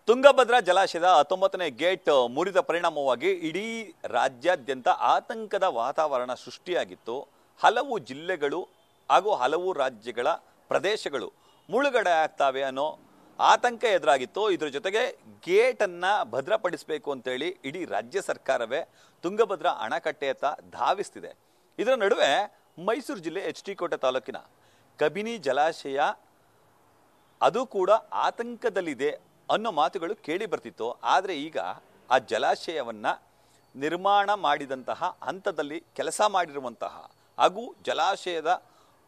ತುಂಗಭದ್ರಾ ಜಲಾಶಯದ 19ನೇ ಗೇಟ್ ಮುರಿದ ಪರಿಣಾಮವಾಗಿ ಇಡೀ ರಾಜ್ಯಾದ್ಯಂತ ಆತಂಕದ ವಾತಾವರಣ ಸೃಷ್ಟಿಯಾಗಿತ್ತು. ಹಲವು ಜಿಲ್ಲೆಗಳು ಹಾಗೂ ಹಲವು ರಾಜ್ಯಗಳ ಪ್ರದೇಶಗಳು ಮುಳುಗಡೆ ಆಗ್ತಾವೆ ಅನ್ನೋ ಆತಂಕ ಎದುರಾಗಿತ್ತು. ಇದರ ಜೊತೆಗೆ ಗೇಟನ್ನು ಭದ್ರಪಡಿಸಬೇಕು ಅಂತೇಳಿ ಇಡೀ ರಾಜ್ಯ ಸರ್ಕಾರವೇ ತುಂಗಭದ್ರಾ ಅಣೆಕಟ್ಟೆಯತ್ತ ಧಾವಿಸ್ತಿದೆ. ಇದರ ನಡುವೆ ಮೈಸೂರು ಜಿಲ್ಲೆ ಎಚ್ ಡಿ ಕೋಟೆ ತಾಲೂಕಿನ ಕಬಿನಿ ಜಲಾಶಯ ಅದು ಕೂಡ ಆತಂಕದಲ್ಲಿದೆ ಅನ್ನೋ ಮಾತುಗಳು ಕೇಳಿ ಬರ್ತಿತ್ತು. ಆದರೆ ಈಗ ಆ ಜಲಾಶಯವನ್ನು ನಿರ್ಮಾಣ ಮಾಡಿದಂತಹ ಹಂತದಲ್ಲಿ ಕೆಲಸ ಮಾಡಿರುವಂತಹ ಹಾಗೂ ಜಲಾಶಯದ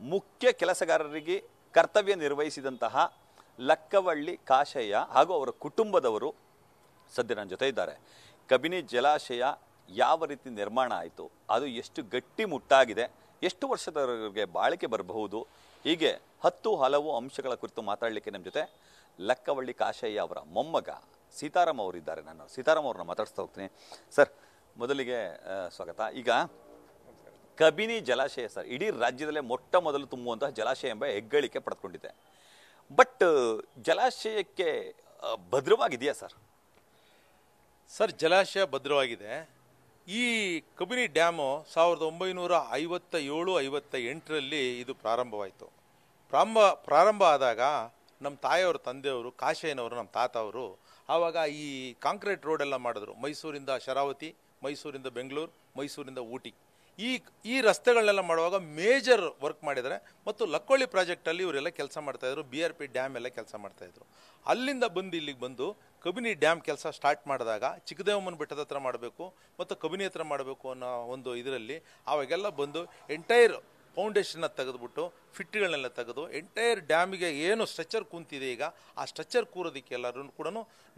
ಮುಖ್ಯ ಕೆಲಸಗಾರರಿಗೆ ಕರ್ತವ್ಯ ನಿರ್ವಹಿಸಿದಂತಹ ಲಕ್ಕವಳ್ಳಿ ಕಾಶಯ್ಯ ಹಾಗೂ ಅವರ ಕುಟುಂಬದವರು ಸದ್ಯ ನನ್ನ ಜೊತೆ ಇದ್ದಾರೆ. ಕಬಿನಿ ಜಲಾಶಯ ಯಾವ ರೀತಿ ನಿರ್ಮಾಣ ಆಯಿತು, ಅದು ಎಷ್ಟು ಗಟ್ಟಿಮುಟ್ಟಾಗಿದೆ, ಎಷ್ಟು ವರ್ಷದವರೆಗೆ ಬಾಳಿಕೆ ಬರಬಹುದು, ಹೀಗೆ ಹಲವು ಅಂಶಗಳ ಕುರಿತು ಮಾತಾಡಲಿಕ್ಕೆ ನಮ್ಮ ಜೊತೆ ಲಕ್ಕವಳ್ಳಿ ಕಾಶಯ್ಯ ಅವರ ಮೊಮ್ಮಗ ಸೀತಾರಾಮ್ ಅವರಿದ್ದಾರೆ. ನಾನು ಸೀತಾರಾಮ್ ಅವ್ರನ್ನ ಮಾತಾಡಿಸ್ತಾ ಹೋಗ್ತೀನಿ. ಸರ್, ಮೊದಲಿಗೆ ಸ್ವಾಗತ. ಈಗ ಕಬಿನಿ ಜಲಾಶಯ ಸರ್ ಇಡೀ ರಾಜ್ಯದಲ್ಲೇ ಮೊಟ್ಟ ಮೊದಲು ತುಂಬುವಂತಹ ಜಲಾಶಯ ಎಂಬ ಹೆಗ್ಗಳಿಕೆ ಪಡೆದುಕೊಂಡಿದೆ. ಬಟ್ ಜಲಾಶಯಕ್ಕೆ ಭದ್ರವಾಗಿದೆಯಾ ಸರ್? ಸರ್, ಜಲಾಶಯ ಭದ್ರವಾಗಿದೆ. ಈ ಕಬಿನಿ ಡ್ಯಾಮು 1957-58ರಲ್ಲಿ ಇದು ಪ್ರಾರಂಭವಾಯಿತು. ಪ್ರಾರಂಭ ಆದಾಗ ನಮ್ಮ ತಾಯಿಯವರು, ತಂದೆಯವರು, ಕಾಶಯ್ಯನವರು, ನಮ್ಮ ತಾತ ಅವರು ಆವಾಗ ಈ ಕಾಂಕ್ರೀಟ್ ರೋಡೆಲ್ಲ ಮಾಡಿದ್ರು. ಮೈಸೂರಿಂದ ಶರಾವತಿ, ಮೈಸೂರಿಂದ ಬೆಂಗಳೂರು, ಮೈಸೂರಿಂದ ಊಟಿ, ಈ ರಸ್ತೆಗಳನ್ನೆಲ್ಲ ಮಾಡುವಾಗ ಮೇಜರ್ ವರ್ಕ್ ಮಾಡಿದ್ದಾರೆ. ಮತ್ತು ಲಕ್ಕೋಳಿ ಪ್ರಾಜೆಕ್ಟಲ್ಲಿ ಇವರೆಲ್ಲ ಕೆಲಸ ಮಾಡ್ತಾಯಿದ್ರು. BRP ಡ್ಯಾಮ್ ಎಲ್ಲ ಕೆಲಸ ಮಾಡ್ತಾಯಿದ್ರು. ಅಲ್ಲಿಂದ ಬಂದು ಇಲ್ಲಿಗೆ ಬಂದು ಕಬಿನಿ ಡ್ಯಾಮ್ ಕೆಲಸ ಸ್ಟಾರ್ಟ್ ಮಾಡಿದಾಗ ಚಿಕ್ಕದೇವಮ್ಮನ ಬೆಟ್ಟದ ಹತ್ರ ಮಾಡಬೇಕು ಮತ್ತು ಕಬಿನಿ ಹತ್ರ ಮಾಡಬೇಕು ಅನ್ನೋ ಒಂದು ಇದರಲ್ಲಿ ಅವಾಗೆಲ್ಲ ಬಂದು ಎಂಟೈರ್ ಫೌಂಡೇಶನ್ನ ತೆಗೆದುಬಿಟ್ಟು ಫಿಟ್ಗಳನ್ನೆಲ್ಲ ತೆಗೆದು ಎಂಟೈರ್ ಡ್ಯಾಮಿಗೆ ಏನು ಸ್ಟ್ರಕ್ಚರ್ ಕೂತಿದೆ ಈಗ ಆ ಸ್ಟ್ರಕ್ಚರ್ ಕೂರೋದಕ್ಕೆ ಎಲ್ಲರೂ ಕೂಡ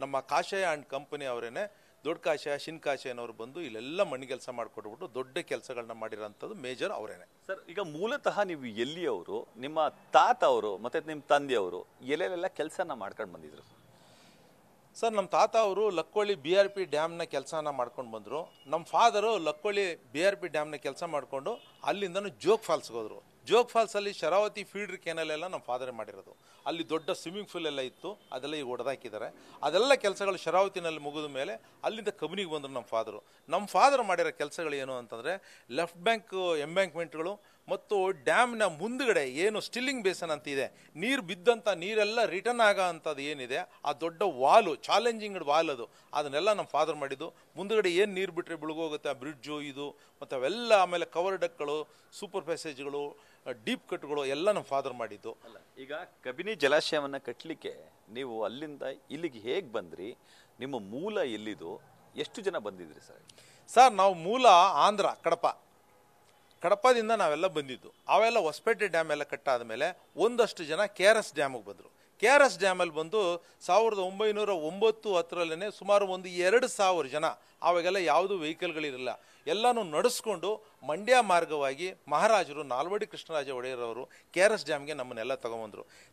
ನಮ್ಮ ಕಾಶಯ್ಯ ಆ್ಯಂಡ್ ಕಂಪನಿ ಅವರೇನೆ, ದೊಡ್ಡ ಕಾಶಯ್ಯ, ಶಿನ್ ಕಾಶಯ್ಯನವರು ಬಂದು ಇಲ್ಲೆಲ್ಲ ಮಣ್ಣು ಕೆಲಸ ಮಾಡಿಕೊಟ್ಬಿಟ್ಟು ದೊಡ್ಡ ಕೆಲಸಗಳನ್ನ ಮಾಡಿರೋಂಥದ್ದು ಮೇಜರ್ ಅವರೇನೆ. ಸರ್, ಈಗ ಮೂಲತಃ ನೀವು ಎಲ್ಲಿಯವರು, ನಿಮ್ಮ ತಾತ ಅವರು ಮತ್ತು ನಿಮ್ಮ ತಂದೆಯವರು ಎಲ್ಲೆಲ್ಲ ಕೆಲಸನ ಮಾಡ್ಕೊಂಡು ಬಂದಿದ್ರು? ಸರ್, ನಮ್ಮ ತಾತ ಅವರು ಲಕ್ಕೋಳಿ BRP ಡ್ಯಾಮ್ನ ಕೆಲಸನ ಮಾಡ್ಕೊಂಡು ಬಂದರು. ನಮ್ಮ ಫಾದರು ಲಕ್ಕೋಳಿ BRP ಡ್ಯಾಮ್ನ ಕೆಲಸ ಮಾಡಿಕೊಂಡು ಅಲ್ಲಿಂದನೂ ಜೋಗ್ ಫಾಲ್ಸ್ಗೆ ಹೋದರು. ಜೋಗ್ ಫಾಲ್ಸಲ್ಲಿ ಶರಾವತಿ ಫೀಡ್ರ್ ಕೆನಲ್ ಎಲ್ಲ ನಮ್ಮ ಫಾದರೇ ಮಾಡಿರೋದು. ಅಲ್ಲಿ ದೊಡ್ಡ ಸ್ವಿಮ್ಮಿಂಗ್ ಪೂಲ್ ಎಲ್ಲ ಇತ್ತು, ಅದೆಲ್ಲ ಈಗ ಹೊಡೆದಾಕಿದ್ದಾರೆ. ಅದೆಲ್ಲ ಕೆಲಸಗಳು ಶರಾವತಿನಲ್ಲಿ ಮುಗಿದ ಮೇಲೆ ಅಲ್ಲಿಂದ ಕಬಿನಿಗೆ ಬಂದರು ನಮ್ಮ ಫಾದರು. ನಮ್ಮ ಫಾದರ್ ಮಾಡಿರೋ ಕೆಲಸಗಳು ಏನು ಅಂತಂದರೆ ಲೆಫ್ಟ್ ಬ್ಯಾಂಕ್ ಎಂಬ್ಯಾಂಕ್ಮೆಂಟ್ಗಳು ಮತ್ತು ಡ್ಯಾಮ್ನ ಮುಂದುಗಡೆ ಏನು ಸ್ಟಿಲ್ಲಿಂಗ್ ಬೇಸನ್ ಅಂತ ಇದೆ, ನೀರು ಬಿದ್ದಂಥ ನೀರೆಲ್ಲ ರಿಟರ್ನ್ ಆಗೋ ಅಂಥದ್ದು ಏನಿದೆ ಆ ದೊಡ್ಡ ವಾಲು, ಚಾಲೆಂಜಿಂಗ್ ವಾಲ್ ಅದನ್ನೆಲ್ಲ ನಮ್ಮ ಫಾದರ್ ಮಾಡಿದ್ದು. ಮುಂದುಗಡೆ ಏನು ನೀರು ಬಿಟ್ಟರೆ ಬಿಳುಗೋಗುತ್ತೆ ಆ ಬ್ರಿಡ್ಜು ಇದು ಮತ್ತು ಅವೆಲ್ಲ, ಆಮೇಲೆ ಕವರ್ ಡಕ್ಗಳು, ಸೂಪರ್ ಪ್ಯಾಸೇಜ್ಗಳು, ಡೀಪ್ ಕಟ್ಗಳು ಎಲ್ಲ ನಮ್ಮ ಫಾದರ್ ಮಾಡಿದ್ದು. ಅಲ್ಲ, ಈಗ ಕಬಿನಿ ಜಲಾಶಯವನ್ನು ಕಟ್ಟಲಿಕ್ಕೆ ನೀವು ಅಲ್ಲಿಂದ ಇಲ್ಲಿಗೆ ಹೇಗೆ ಬಂದ್ರಿ? ನಿಮ್ಮ ಮೂಲ ಎಲ್ಲಿದು? ಎಷ್ಟು ಜನ ಬಂದಿದ್ರಿ ಸರ್? ಸರ್, ನಾವು ಮೂಲ ಆಂಧ್ರ, ಕಡಪದಿಂದ ನಾವೆಲ್ಲ ಬಂದಿದ್ದು. ಅವೆಲ್ಲ ಹೊಸಪೇಟೆ ಡ್ಯಾಮ್ ಎಲ್ಲ ಕಟ್ಟಾದ ಮೇಲೆ ಒಂದಷ್ಟು ಜನ KRS ಡ್ಯಾಮಿಗೆ ಬಂದರು. KRS ಡ್ಯಾಮಲ್ಲಿ ಬಂದು 1909-10 ಸುಮಾರು ಒಂದು 2000 ಜನ, ಅವಾಗೆಲ್ಲ ಯಾವುದೂ ವೆಹಿಕಲ್ಗಳಿರಲಿಲ್ಲ, ಎಲ್ಲನೂ ನಡೆಸ್ಕೊಂಡು ಮಂಡ್ಯ ಮಾರ್ಗವಾಗಿ ಮಹಾರಾಜರು ನಾಲ್ವಡಿ ಕೃಷ್ಣರಾಜ ಒಡೆಯರವರು KRS ಡ್ಯಾಮ್ಗೆ ನಮ್ಮನ್ನೆಲ್ಲ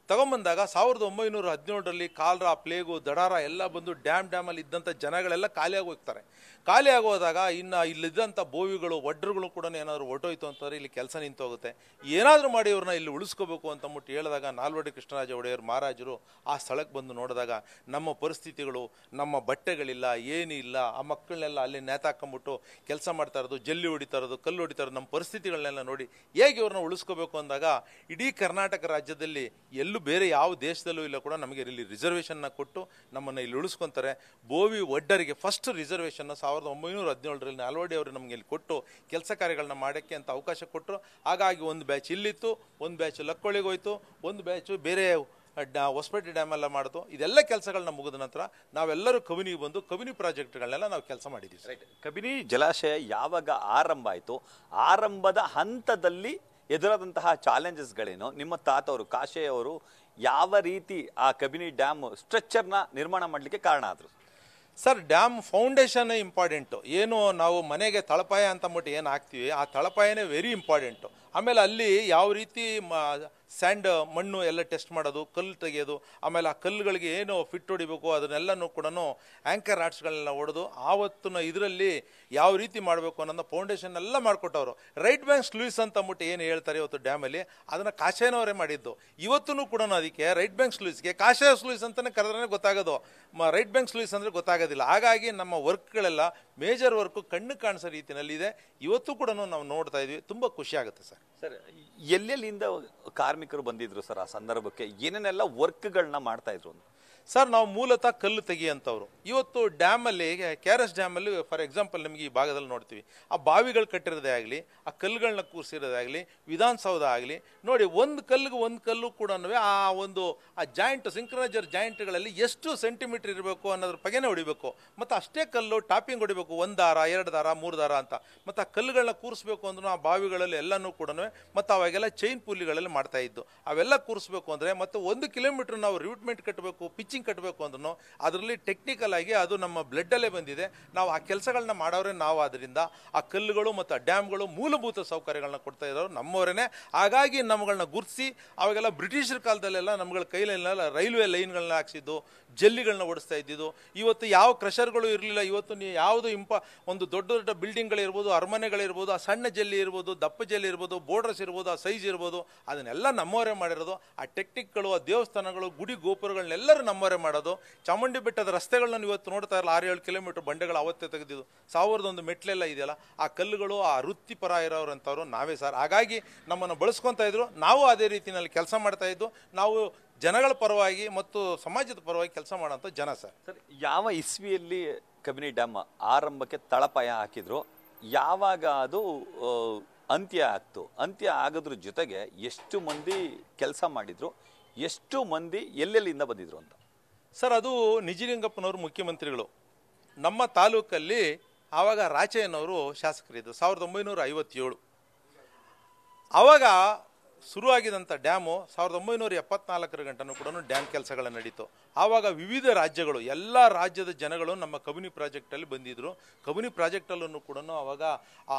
ತಗೊಂಬಂದಾಗ 1917ರಲ್ಲಿ ಕಾಲ್ರಾ, ಪ್ಲೇಗು, ದಡಾರ ಎಲ್ಲ ಬಂದು ಡ್ಯಾಮಲ್ಲಿ ಇದ್ದಂಥ ಜನಗಳೆಲ್ಲ ಖಾಲಿಯಾಗಿ ಹೋಗ್ತಾರೆ. ಖಾಲಿಯಾಗಿ ಹೋದಾಗ ಇನ್ನು ಇಲ್ಲಿದ್ದಂಥ ಬೋವಿಗಳು, ಒಡ್ರುಗಳು ಕೂಡ ಏನಾದರೂ ಹೊಟ್ಟೋಯ್ತು ಅಂತಂದರೆ ಇಲ್ಲಿ ಕೆಲಸ ನಿಂತೋಗುತ್ತೆ. ಏನಾದರೂ ಮಾಡಿ ಇವ್ರನ್ನ ಇಲ್ಲಿ ಉಳಿಸ್ಕೋಬೇಕು ಅಂತಂದ್ಬಿಟ್ಟು ಹೇಳಿದಾಗ ನಾಲ್ವಡಿ ಕೃಷ್ಣರಾಜ ಒಡೆಯರು ಮಹಾರಾಜರು ಆ ಸ್ಥಳಕ್ಕೆ ಬಂದು ನೋಡಿದಾಗ ನಮ್ಮ ಪರಿಸ್ಥಿತಿಗಳು, ನಮ್ಮ ಬಟ್ಟೆಗಳಿಲ್ಲ, ಏನೂ ಇಲ್ಲ, ಆ ಮಕ್ಕಳನ್ನೆಲ್ಲ ಅಲ್ಲಿ ನೇತಾಕೊಂಬಿಟ್ಟು ಕೆಲಸ ಮಾಡ್ತಾ ಇರೋದು, ಜಲ್ಲಿ ಹೊಡಿತಾ ಇರೋದು, ಕಲ್ಲು ಹೊಡಿತಾ ಇರೋದು, ನಮ್ಮ ಪರಿಸ್ಥಿತಿಗಳನ್ನೆಲ್ಲ ನೋಡಿ ಹೇಗೆ ಇವ್ರನ್ನ ಉಳಿಸ್ಕೋಬೇಕು ಅಂದಾಗ ಇಡೀ ಕರ್ನಾಟಕ ರಾಜ್ಯದಲ್ಲಿ ಎಲ್ಲೂ ಬೇರೆ ಯಾವ ದೇಶದಲ್ಲೂ ಇಲ್ಲ ಕೂಡ ನಮಗೆ ಇಲ್ಲಿ ರಿಸರ್ವೇಷನ್ನ ಕೊಟ್ಟು ನಮ್ಮನ್ನು ಇಲ್ಲಿ ಉಳಿಸ್ಕೊತಾರೆ. ಬೋವಿ ಒಡ್ಡರಿಗೆ ಫಸ್ಟ್ ರಿಸರ್ವೇಷನ್ನ 1917ರಲ್ಲಿ ನಾಲ್ವಡಿ ಅವರು ನಮಗೆ ಇಲ್ಲಿ ಕೊಟ್ಟು ಕೆಲಸ ಕಾರ್ಯಗಳನ್ನ ಮಾಡೋಕ್ಕೆ ಅಂತ ಅವಕಾಶ ಕೊಟ್ಟರು. ಹಾಗಾಗಿ ಒಂದು ಬ್ಯಾಚ್ ಇಲ್ಲಿತ್ತು, ಒಂದು ಬ್ಯಾಚ್ ಲಕ್ಕೋಳಿಗೆ ಹೋಯ್ತು, ಒಂದು ಬ್ಯಾಚು ಬೇರೆ ಹೊಸಪೇಟೆ ಡ್ಯಾಮೆಲ್ಲ ಮಾಡಿತು. ಇದೆಲ್ಲ ಕೆಲಸಗಳನ್ನ ಮುಗಿದ ನಂತರ ನಾವೆಲ್ಲರೂ ಕಬಿನಿಗೆ ಬಂದು ಕಬಿನಿ ಪ್ರಾಜೆಕ್ಟ್ಗಳನ್ನೆಲ್ಲ ನಾವು ಕೆಲಸ ಮಾಡಿದ್ದೀವಿ. ರೈಟ್. ಕಬಿನಿ ಜಲಾಶಯ ಯಾವಾಗ ಆರಂಭ ಆಯಿತು, ಆರಂಭದ ಹಂತದಲ್ಲಿ ಎದುರಾದಂತಹ ಚಾಲೆಂಜಸ್ಗಳೇನು, ನಿಮ್ಮ ತಾತವರು ಕಾಶಯ್ಯ ಅವರು ಯಾವ ರೀತಿ ಆ ಕಬಿನಿ ಡ್ಯಾಮ್ ಸ್ಟ್ರಕ್ಚರ್ನ ನಿರ್ಮಾಣ ಮಾಡಲಿಕ್ಕೆ ಕಾರಣ ಆದರು? Sir, dam foundation important. ಏನು ನಾವು ಮನೆಗೆ ತಳಪಾಯ ಅಂತಂದ್ಬಿಟ್ಟು ಏನು ಹಾಕ್ತೀವಿ, ಆ ತಳಪಾಯನೇ ವೆರಿ ಇಂಪಾರ್ಟೆಂಟು. ಆಮೇಲೆ ಅಲ್ಲಿ ಯಾವ ರೀತಿ ಸ್ಯಾಂಡ್ ಮಣ್ಣು ಎಲ್ಲ ಟೆಸ್ಟ್ ಮಾಡೋದು, ಕಲ್ಲು ತೆಗೆಯೋದು, ಆಮೇಲೆ ಆ ಕಲ್ಲುಗಳಿಗೆ ಏನು ಫಿಟ್ ಹೊಡಿಬೇಕು ಅದನ್ನೆಲ್ಲನೂ ಕೂಡ ಆ್ಯಂಕರ್ ರಾಟ್ಸ್ಗಳನ್ನೆಲ್ಲ ಹೊಡೆದು ಆವತ್ತಿನ ಇದರಲ್ಲಿ ಯಾವ ರೀತಿ ಮಾಡಬೇಕು ಅನ್ನೋದನ್ನ ಫೌಂಡೇಶನ್ ಎಲ್ಲ ಮಾಡಿಕೊಟ್ಟವರು. ರೈಟ್ ಬ್ಯಾಂಕ್ ಸ್ಲೂಯಿಸ್ ಅಂತ ಅಂದ್ಬಿಟ್ಟು ಏನು ಹೇಳ್ತಾರೆ ಇವತ್ತು ಡ್ಯಾಮಲ್ಲಿ, ಅದನ್ನು ಕಾಶೇನವರೇ ಮಾಡಿದ್ದು. ಇವತ್ತೂ ಕೂಡ ಅದಕ್ಕೆ ರೈಟ್ ಬ್ಯಾಂಕ್ ಸ್ಲೂಯಿಸ್ಗೆ ಕಾಶೇ ಸ್ಲೂಯಿಸ್ ಅಂತಲೇ ಕರೆದ್ರೆ ಗೊತ್ತಾಗೋದು, ರೈಟ್ ಬ್ಯಾಂಕ್ ಸ್ಲೂಯಿಸ್ ಅಂದರೆ ಗೊತ್ತಾಗೋದಿಲ್ಲ. ಹಾಗಾಗಿ ನಮ್ಮ ವರ್ಕ್ಗಳೆಲ್ಲ ಮೇಜರ್ ವರ್ಕು ಕಣ್ಣು ಕಾಣಿಸೋ ರೀತಿಯಲ್ಲಿ ಇದೆ. ಇವತ್ತು ಕೂಡ ನಾವು ನೋಡ್ತಾ ಇದ್ವಿ, ತುಂಬ ಖುಷಿ ಆಗುತ್ತೆ ಸರ್. ಸರ್, ಎಲ್ಲೆಲ್ಲಿಂದ ಕಾರ್ಮಿಕರು ಬಂದಿದ್ರು ಸರ್ ಆ ಸಂದರ್ಭಕ್ಕೆ? ಏನೇನೆಲ್ಲ ವರ್ಕ್ಗಳನ್ನ ಮಾಡ್ತಾ ಇದ್ರು? ಸರ್, ನಾವು ಮೂಲತಃ ಕಲ್ಲು ತೆಗಿಯಂಥವ್ರು. ಇವತ್ತು ಡ್ಯಾಮಲ್ಲಿ, KRS ಡ್ಯಾಮಲ್ಲಿ ಫಾರ್ ಎಕ್ಸಾಂಪಲ್ ನಿಮಗೆ ಈ ಭಾಗದಲ್ಲಿ ನೋಡ್ತೀವಿ, ಆ ಬಾವಿಗಳು ಕಟ್ಟಿರೋದೇ ಆಗಲಿ, ಆ ಕಲ್ಲುಗಳನ್ನ ಕೂರಿಸಿರೋದೇ ಆಗಲಿ, ವಿಧಾನಸೌಧ ಆಗಲಿ ನೋಡಿ, ಒಂದು ಕಲ್ಲು ಕೂಡ ಆ ಜಾಯಿಂಟ್ ಸಿಂಕ್ರನೈಸರ್ ಜಾಯಿಂಟ್ಗಳಲ್ಲಿ ಎಷ್ಟು ಸೆಂಟಿಮೀಟರ್ ಇರಬೇಕು ಅನ್ನೋದ್ರ ಬಗ್ಗೆನೇ ಹೊಡಿಬೇಕು. ಮತ್ತು ಅಷ್ಟೇ ಕಲ್ಲು ಟಾಪಿಂಗ್ ಹೊಡಿಬೇಕು, 1 ದಾರ 2 ದಾರ 3 ದಾರ ಅಂತ. ಮತ್ತು ಆ ಕಲ್ಲುಗಳನ್ನ ಕೂರಿಸ್ಬೇಕು ಅಂದ್ರೂ ಆ ಬಾವಿಗಳಲ್ಲಿ ಎಲ್ಲನೂ ಕೂಡ, ಮತ್ತು ಅವಾಗೆಲ್ಲ ಚೈನ್ ಪುಲ್ಲಿಗಳಲ್ಲಿ ಮಾಡ್ತಾ ಇದ್ದು, ಅವೆಲ್ಲ ಕೂರಿಸ್ಬೇಕು ಅಂದರೆ ಮತ್ತು 1 ಕಿಲೋಮೀಟರ್ ನಾವು ರಿವ್ಯೂಟ್ಮೆಂಟ್ ಕಟ್ಟಬೇಕು, ಪಿಚ್ಚಿಂಗ್ ಕಟ್ಟಬೇಕು ಅಂದ್ರೂ ಅದರಲ್ಲಿ ಟೆಕ್ನಿಕಲ್ ಆಗಿ ಅದು ನಮ್ಮ ಬ್ಲಡ್ಡಲ್ಲೇ ಬಂದಿದೆ. ನಾವು ಆ ಕೆಲಸಗಳನ್ನ ಮಾಡೋರೆ ನಾವು. ಆದ್ದರಿಂದ ಆ ಕಲ್ಲುಗಳು ಮತ್ತು ಆ ಡ್ಯಾಮ್ಗಳು ಮೂಲಭೂತ ಸೌಕರ್ಯಗಳನ್ನ ಕೊಡ್ತಾ ಇರೋರು ನಮ್ಮವರೇನೆ. ಹಾಗಾಗಿ ನಮ್ಮಗಳನ್ನ ಗುರುತಿಸಿ, ಅವಾಗೆಲ್ಲ ಬ್ರಿಟಿಷರ ಕಾಲದಲ್ಲೆಲ್ಲ ನಮ್ಗಳ ಕೈಲೆಲ್ಲ ರೈಲ್ವೆ ಲೈನ್ಗಳನ್ನ ಹಾಕ್ಸಿದ್ದು, ಜಲ್ಲಿಗಳನ್ನ ಓಡಿಸ್ತಾ ಇದ್ದಿದ್ದು. ಇವತ್ತು ಯಾವ ಕ್ರಷರ್ಗಳು ಇರಲಿಲ್ಲ. ಇವತ್ತು ನೀವು ಯಾವುದು ಒಂದು ದೊಡ್ಡ ದೊಡ್ಡ ಬಿಲ್ಡಿಂಗ್ಗಳಿರ್ಬೋದು, ಅರಮನೆಗಳಿರ್ಬೋದು, ಆ ಸಣ್ಣ ಜಲ್ಲಿ ಇರ್ಬೋದು, ದಪ್ಪ ಜಲ್ಲಿ ಇರ್ಬೋದು, ಬೋರ್ಡರ್ಸ್ ಇರ್ಬೋದು, ಆ ಸೈಜ್ ಇರ್ಬೋದು, ಅದನ್ನೆಲ್ಲ ನಮ್ಮವರೇ ಮಾಡಿರೋದು. ಆ ಟೆಕ್ನಿಕ್ಗಳು, ಆ ದೇವಸ್ಥಾನಗಳು, ಗುಡಿ ಗೋಪುರಗಳನ್ನೆಲ್ಲರೂ ನಮ್ಮವರೇ ಮಾಡೋದು. ಚಾಮುಂಡಿ ಬೆಟ್ಟದ ರಸ್ತೆಗಳನ್ನ ಇವತ್ತು ನೋಡ್ತಾ ಇರಲ್ಲ, 6-7 ಕಿಲೋಮೀಟರ್ ಬಂಡೆಗಳು ಅವತ್ತೇ ತೆಗೆದಿದ್ದು, 1001 ಮೆಟ್ಲೆಲ್ಲ ಇದೆಯಲ್ಲ, ಆ ಕಲ್ಲುಗಳು ಆ ವೃತ್ತಿಪರ ಇರೋರಂಥವ್ರು ನಾವೇ ಸರ್. ಹಾಗಾಗಿ ನಮ್ಮನ್ನು ಬಳಸ್ಕೊತಾ ಇದ್ರು, ನಾವು ಅದೇ ರೀತಿಯಲ್ಲಿ ಕೆಲಸ ಮಾಡ್ತಾ ಇದ್ದು. ನಾವು ಜನಗಳ ಪರವಾಗಿ ಮತ್ತು ಸಮಾಜದ ಪರವಾಗಿ ಕೆಲಸ ಮಾಡೋಂಥ ಜನ ಸರ್. ಸರ್, ಯಾವ ಇಸ್ವಿಯಲ್ಲಿ ಕಬಿನಿ ಡ್ಯಾಮ್ ಆರಂಭಕ್ಕೆ ತಳಪಾಯ ಹಾಕಿದ್ರು? ಯಾವಾಗ ಅದು ಅಂತ್ಯ ಆಗ್ತು? ಅಂತ್ಯ ಆಗೋದ್ರ ಜೊತೆಗೆ ಎಷ್ಟು ಮಂದಿ ಕೆಲಸ ಮಾಡಿದ್ರು? ಎಷ್ಟು ಮಂದಿ ಎಲ್ಲೆಲ್ಲಿಂದ ಬಂದಿದ್ರು ಅಂತ? ಸರ್, ಅದು ನಿಜಲಿಂಗಪ್ಪನವರು ಮುಖ್ಯಮಂತ್ರಿಗಳು. ನಮ್ಮ ತಾಲೂಕಲ್ಲಿ ಆವಾಗ ರಾಚಯ್ಯನವರು ಶಾಸಕರಿದ್ದರು, 1957. ಆವಾಗ ಶುರುವಾಗಿದ್ದಂಥ ಡ್ಯಾಮು 1974 ಗಂಟನೂ ಕೂಡ ಡ್ಯಾಮ್ ಕೆಲಸಗಳು ನಡೀತು. ಆವಾಗ ವಿವಿಧ ರಾಜ್ಯಗಳು, ಎಲ್ಲ ರಾಜ್ಯದ ಜನಗಳು ನಮ್ಮ ಕಬಿನಿ ಪ್ರಾಜೆಕ್ಟಲ್ಲಿ ಬಂದಿದ್ದರು. ಕಬಿನಿ ಪ್ರಾಜೆಕ್ಟಲ್ಲೂ ಕೂಡ ಆವಾಗ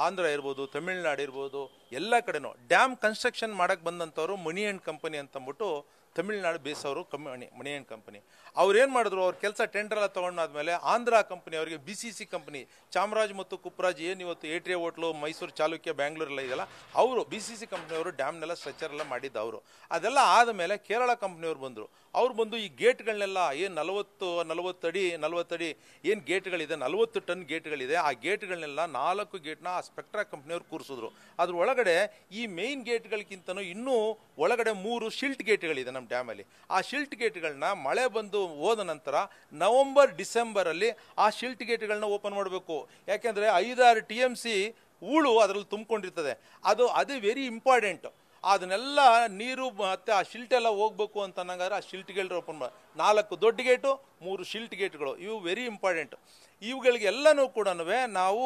ಆಂಧ್ರ ಇರ್ಬೋದು, ತಮಿಳ್ನಾಡು ಇರ್ಬೋದು, ಎಲ್ಲ ಕಡೆನೂ ಡ್ಯಾಮ್ ಕನ್ಸ್ಟ್ರಕ್ಷನ್ ಮಾಡೋಕ್ಕೆ ಬಂದಂಥವ್ರು ಮಣಿ ಆ್ಯಂಡ್ ಕಂಪನಿ ಅಂತಂದ್ಬಿಟ್ಟು, ತಮಿಳ್ನಾಡು ಬೇಸವರು ಮಣಿ ಆ್ಯಂಡ್ ಕಂಪನಿ. ಅವ್ರು ಏನು ಮಾಡಿದ್ರು, ಅವ್ರ ಕೆಲಸ ಟೆಂಡರ್ ಎಲ್ಲ ತೊಗೊಂಡಾದ್ಮೇಲೆ ಆಂಧ್ರ ಕಂಪನಿ ಅವರಿಗೆ BCC ಕಂಪನಿ, ಚಾಮರಾಜ್ ಮತ್ತು ಕುಪ್ರಾಜ್ ಏನು ಇವತ್ತು ಏಟ್ರಿಯಾ ಹೋಟ್ಲು, ಮೈಸೂರು ಚಾಲುಕ್ಯ, ಬ್ಯಾಂಗ್ಳೂರೆಲ್ಲ ಇದೆಯಲ್ಲ, ಅವರು BCC ಕಂಪ್ನಿಯವರು ಡ್ಯಾಮ್ನೆಲ್ಲ ಸ್ಟ್ರಕ್ಚರ್ ಎಲ್ಲ ಮಾಡಿದ್ದು ಅವರು. ಅದೆಲ್ಲ ಆದಮೇಲೆ ಕೇರಳ ಕಂಪ್ನಿಯವ್ರು ಬಂದರು. ಅವ್ರು ಬಂದು ಈ ಗೇಟ್ಗಳನ್ನೆಲ್ಲ ಏನು 40 ಅಡಿ ಏನು ಗೇಟ್ಗಳಿದೆ, 40 ಟನ್ ಗೇಟ್ಗಳಿದೆ, ಆ ಗೇಟ್ಗಳನ್ನೆಲ್ಲ 4 ಗೇಟ್ನ ಆ ಸ್ಪೆಕ್ಟ್ರಾ ಕಂಪ್ನಿಯವ್ರು ಕೂರಿಸಿದ್ರು. ಅದ್ರ ಒಳಗಡೆ ಈ ಮೇಯ್ನ್ ಗೇಟ್ಗಳಿಗಿಂತನೂ ಇನ್ನೂ ಒಳಗಡೆ 3 ಶಿಲ್ಟ್ ಗೇಟ್ಗಳಿದೆ ನಮ್ಮ ಡ್ಯಾಮಲ್ಲಿ. ಆ ಶಿಲ್ಟ್ ಗೇಟ್ಗಳನ್ನ ಮಳೆ ಬಂದು ಹೋದ ನಂತರ ನವೆಂಬರ್ ಡಿಸೆಂಬರಲ್ಲಿ ಆ ಶಿಲ್ಟ್ ಗೇಟ್ಗಳನ್ನ ಓಪನ್ ಮಾಡಬೇಕು. ಯಾಕೆಂದರೆ 5-6 TMC ಹೂಳು ಅದರಲ್ಲಿ ತುಂಬಿಕೊಂಡಿರ್ತದೆ. ಅದು ವೆರಿ ಇಂಪಾರ್ಟೆಂಟ್. ಅದನ್ನೆಲ್ಲ ನೀರು ಮತ್ತು ಆ ಶಿಲ್ಟ್ ಎಲ್ಲ ಹೋಗ್ಬೇಕು ಅಂತ ಅನ್ನಂಗಾದ್ರೆ ಆ ಶಿಲ್ಟ್ ಗೇಟ್ ಓಪನ್ ಮಾಡಿ, 4 ದೊಡ್ಡ ಗೇಟು, 3 ಶಿಲ್ಟ್ ಗೇಟ್ಗಳು, ಇವು ವೆರಿ ಇಂಪಾರ್ಟೆಂಟ್. ಇವುಗಳಿಗೆಲ್ಲನೂ ಕೂಡ ನಾವು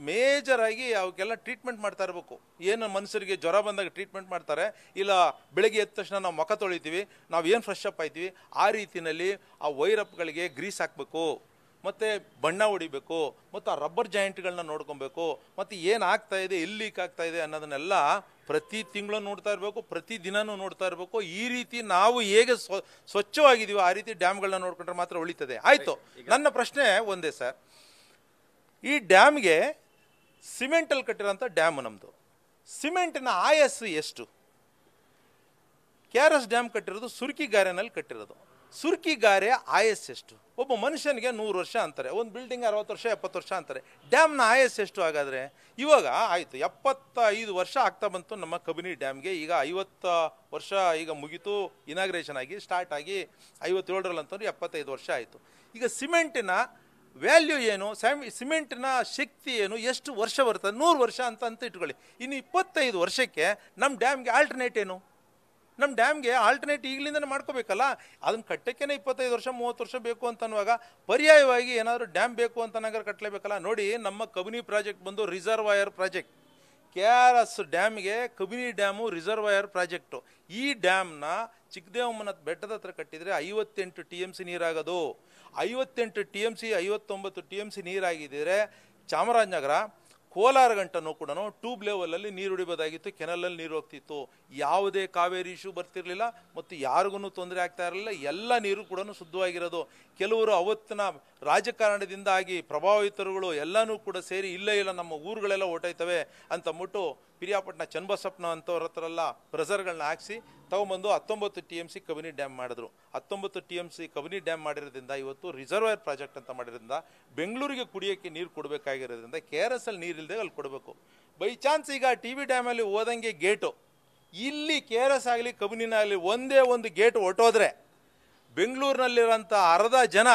ಮೇಜರಾಗಿ ಅವಕ್ಕೆಲ್ಲ ಟ್ರೀಟ್ಮೆಂಟ್ ಮಾಡ್ತಾ ಇರಬೇಕು. ಏನು ಮನುಷ್ಯರಿಗೆ ಜ್ವರ ಬಂದಾಗ ಟ್ರೀಟ್ಮೆಂಟ್ ಮಾಡ್ತಾರೆ, ಇಲ್ಲ ಬೆಳಗ್ಗೆ ಎದ್ದ ತಕ್ಷಣ ನಾವು ಮುಖ ತೊಳಿತೀವಿ, ನಾವು ಏನು ಫ್ರೆಶ್ ಅಪ್ ಆಯ್ತೀವಿ, ಆ ರೀತಿಯಲ್ಲಿ ಆ ವೈರಪ್ಗಳಿಗೆ ಗ್ರೀಸ್ ಹಾಕಬೇಕು, ಮತ್ತು ಬಣ್ಣ ಹೊಡಿಬೇಕು, ಮತ್ತು ಆ ರಬ್ಬರ್ ಜಾಯಿಂಟ್ಗಳನ್ನ ನೋಡ್ಕೊಬೇಕು, ಮತ್ತು ಏನು ಆಗ್ತಾ ಇದೆ, ಎಲ್ಲಿ ಲೀಕ್ ಆಗ್ತಾ ಇದೆ ಅನ್ನೋದನ್ನೆಲ್ಲ ಪ್ರತಿ ತಿಂಗಳು ನೋಡ್ತಾ ಇರಬೇಕು, ಪ್ರತಿ ದಿನನೂ ನೋಡ್ತಾ ಇರಬೇಕು. ಈ ರೀತಿ ನಾವು ಹೇಗೆ ಸ್ವಚ್ಛವಾಗಿದ್ದೀವೋ ಆ ರೀತಿ ಡ್ಯಾಮ್ಗಳನ್ನ ನೋಡ್ಕೊಂಡ್ರೆ ಮಾತ್ರ ಉಳಿತದೆ. ಆಯಿತು, ನನ್ನ ಪ್ರಶ್ನೆ ಒಂದೇ ಸರ್, ಈ ಡ್ಯಾಮ್ಗೆ ಸಿಮೆಂಟಲ್ಲಿ ಕಟ್ಟಿರೋಂಥ ಡ್ಯಾಮ್ ನಮ್ಮದು, ಸಿಮೆಂಟಿನ ಆಯಸ್ಸು ಎಷ್ಟು? KRS dam ಕಟ್ಟಿರೋದು ಸುರ್ಕಿ ಗಾರೆನಲ್ಲಿ ಕಟ್ಟಿರೋದು. ಸುರ್ಕಿ ಗಾರೆ ಆಯಸ್ಸು ಎಷ್ಟು? ಒಬ್ಬ ಮನುಷ್ಯನಿಗೆ 100 ವರ್ಷ ಅಂತಾರೆ, ಒಂದು ಬಿಲ್ಡಿಂಗ್ 60 ವರ್ಷ 70 ವರ್ಷ ಅಂತಾರೆ. ಡ್ಯಾಮ್ನ ಆಯಸ್ಸು ಎಷ್ಟು ಹಾಗಾದರೆ? ಇವಾಗ ಆಯಿತು 75 ವರ್ಷ ಆಗ್ತಾ ಬಂತು ನಮ್ಮ ಕಬಿನಿ ಡ್ಯಾಮ್ಗೆ. ಈಗ 50 ವರ್ಷ ಈಗ ಮುಗಿತು, ಇನಾಗ್ರೇಷನ್ ಆಗಿ ಸ್ಟಾರ್ಟ್ ಆಗಿ 57ರಲ್ಲಂತಂದ್ರೆ 75 ವರ್ಷ ಆಯಿತು. ಈಗ ಸಿಮೆಂಟಿನ ವ್ಯಾಲ್ಯೂ ಏನು, ಸಿಮೆಂಟಿನ ಶಕ್ತಿ ಏನು, ಎಷ್ಟು ವರ್ಷ ಬರ್ತದೆ? 100 ವರ್ಷ ಅಂತ ಇಟ್ಕೊಳ್ಳಿ. ಇನ್ನು 25 ವರ್ಷಕ್ಕೆ ನಮ್ಮ ಡ್ಯಾಮ್ಗೆ ಆಲ್ಟರ್ನೇಟ್ ಏನು? ನಮ್ಮ ಡ್ಯಾಮ್ಗೆ ಆಲ್ಟರ್ನೇಟ್ ಈಗಲಿಂದನೇ ಮಾಡ್ಕೋಬೇಕಲ್ಲ. ಅದನ್ನು ಕಟ್ಟೋಕ್ಕೇ 25 ವರ್ಷ 30 ವರ್ಷ ಬೇಕು ಅಂತ ಅನ್ನುವಾಗ ಪರ್ಯಾಯವಾಗಿ ಏನಾದರೂ ಡ್ಯಾಮ್ ಬೇಕು ಅಂತ ಅನ್ನೋಂಗಾರೆ ಕಟ್ಟಲೇಬೇಕಲ್ಲ. ನೋಡಿ, ನಮ್ಮ ಕಬಿನಿ ಪ್ರಾಜೆಕ್ಟ್ ಬಂದು ರಿಸರ್ವಾಯರ್ ಪ್ರಾಜೆಕ್ಟ್. KRS ಡ್ಯಾಮ್ಗೆ ಕಬಿನಿ ಡ್ಯಾಮು ರಿಸರ್ವಾಯರ್ ಪ್ರಾಜೆಕ್ಟು. ಈ ಡ್ಯಾಮ್ನ ಚಿಕ್ಕದೇವಮ್ಮನ ಬೆಟ್ಟದ ಹತ್ರ ಕಟ್ಟಿದರೆ 58 TMC ನೀರಾಗೋದು. 58 TMC 59 TMC ನೀರಾಗಿದ್ದರೆ Chamarajanagar, Kolar ಗಂಟನೂ ಕೂಡ ಟ್ಯೂಬ್ ಲೆವೆಲಲ್ಲಿ ನೀರು ಹೊಡಿಬೋದಾಗಿತ್ತು, ಕೆನಲಲ್ಲಿ ನೀರು ಹೋಗ್ತಿತ್ತು. ಯಾವುದೇ ಕಾವೇರಿ ಇಶ್ಯೂ ಬರ್ತಿರ್ಲಿಲ್ಲ ಮತ್ತು ಯಾರಿಗೂ ತೊಂದರೆ ಆಗ್ತಾ ಇರಲಿಲ್ಲ. ಎಲ್ಲ ನೀರು ಕೂಡ ಶುದ್ಧವಾಗಿರೋದು. ಕೆಲವರು ಅವತ್ತಿನ ರಾಜಕಾರಣದಿಂದಾಗಿ ಪ್ರಭಾವಿತರುಗಳು ಎಲ್ಲನೂ ಕೂಡ ಸೇರಿ ಇಲ್ಲ ನಮ್ಮ ಊರುಗಳೆಲ್ಲ ಹೊಟ್ಟೋಯ್ತವೆ ಅಂತಂದ್ಬಿಟ್ಟು ಪಿರಿಯಾಪಟ್ಟಣ ಚನ್ನಬಸಪ್ಪನ ಅಂಥವ್ರ ಹತ್ರ ಪ್ರೆಸರ್ಗಳನ್ನ ಹಾಕಿಸಿ ತಗೊಂಬಂದು 19 TMC ಕಬಿನಿ ಡ್ಯಾಮ್ ಮಾಡಿದ್ರು. 19 TMC ಕಬಿನಿ ಡ್ಯಾಮ್ ಮಾಡಿರೋದ್ರಿಂದ ಇವತ್ತು ರಿಸರ್ವಾಯರ್ ಪ್ರಾಜೆಕ್ಟ್ ಅಂತ ಮಾಡಿರೋದ್ರಿಂದ ಬೆಂಗಳೂರಿಗೆ ಕುಡಿಯೋಕ್ಕೆ ನೀರು ಕೊಡಬೇಕಾಗಿರೋದ್ರಿಂದ KRS ಅಲ್ಲಿ ನೀರಿಲ್ಲದೆ ಅಲ್ಲಿ ಕೊಡಬೇಕು. ಬೈ ಚಾನ್ಸ್ ಈಗ TB ಡ್ಯಾಮಲ್ಲಿ ಹೋದಂಗೆ ಗೇಟು ಇಲ್ಲಿ KRS ಆಗಲಿ ಕಬಿನಿನ ಆಗಲಿ ಒಂದೇ ಒಂದು ಗೇಟ್ ಹೊಟ್ಟೋದ್ರೆ ಬೆಂಗಳೂರಿನಲ್ಲಿರೋಂಥ ಅರ್ಧ ಜನ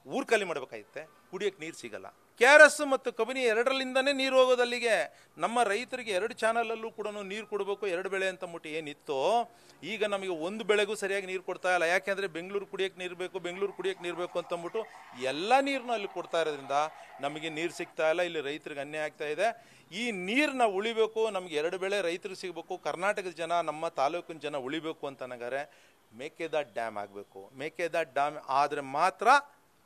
ಊರು ಖಾಲಿ ಮಾಡಬೇಕಾಗುತ್ತೆ, ಕುಡಿಯೋಕ್ಕೆ ನೀರು ಸಿಗಲ್ಲ. KRS ಮತ್ತು ಕಬಿನಿ ಎರಡರಲ್ಲಿಂದನೇ ನೀರು ಹೋಗೋದು ಅಲ್ಲಿಗೆ. ನಮ್ಮ ರೈತರಿಗೆ 2 ಚಾನಲಲ್ಲೂ ಕೂಡ ನೀರು ಕೊಡಬೇಕು, 2 ಬೆಳೆ ಅಂತ ಮುಟ್ಟಿ ಏನಿತ್ತು, ಈಗ ನಮಗೆ ಒಂದು ಬೆಳೆಗೂ ಸರಿಯಾಗಿ ನೀರು ಕೊಡ್ತಾ ಇಲ್ಲ. ಯಾಕೆಂದರೆ ಬೆಂಗಳೂರು ಕುಡಿಯೋಕ್ಕೆ ನೀರು ಬೇಕು, ಬೆಂಗಳೂರು ಕುಡಿಯೋಕ್ಕೆ ನೀರು ಬೇಕು ಅಂತಂದ್ಬಿಟ್ಟು ಎಲ್ಲ ನೀರನ್ನ ಅಲ್ಲಿ ಕೊಡ್ತಾ ಇರೋದ್ರಿಂದ ನಮಗೆ ನೀರು ಸಿಗ್ತಾ ಇಲ್ಲ. ಇಲ್ಲಿ ರೈತರಿಗೆ ಅನ್ಯಾಯ ಆಗ್ತಾ ಇದೆ. ಈ ನೀರನ್ನ ಉಳಿಬೇಕು, ನಮಗೆ 2 ಬೆಳೆ ರೈತರಿಗೆ ಸಿಗಬೇಕು, ಕರ್ನಾಟಕದ ಜನ ನಮ್ಮ ತಾಲೂಕಿನ ಜನ ಉಳಿಬೇಕು ಅಂತ ನನಗಾರೆ ಮೇಕೆದಾಟು ಡ್ಯಾಮ್ ಆಗಬೇಕು. ಮೇಕೆದಾಟು ಡ್ಯಾಮ್ ಆದರೆ ಮಾತ್ರ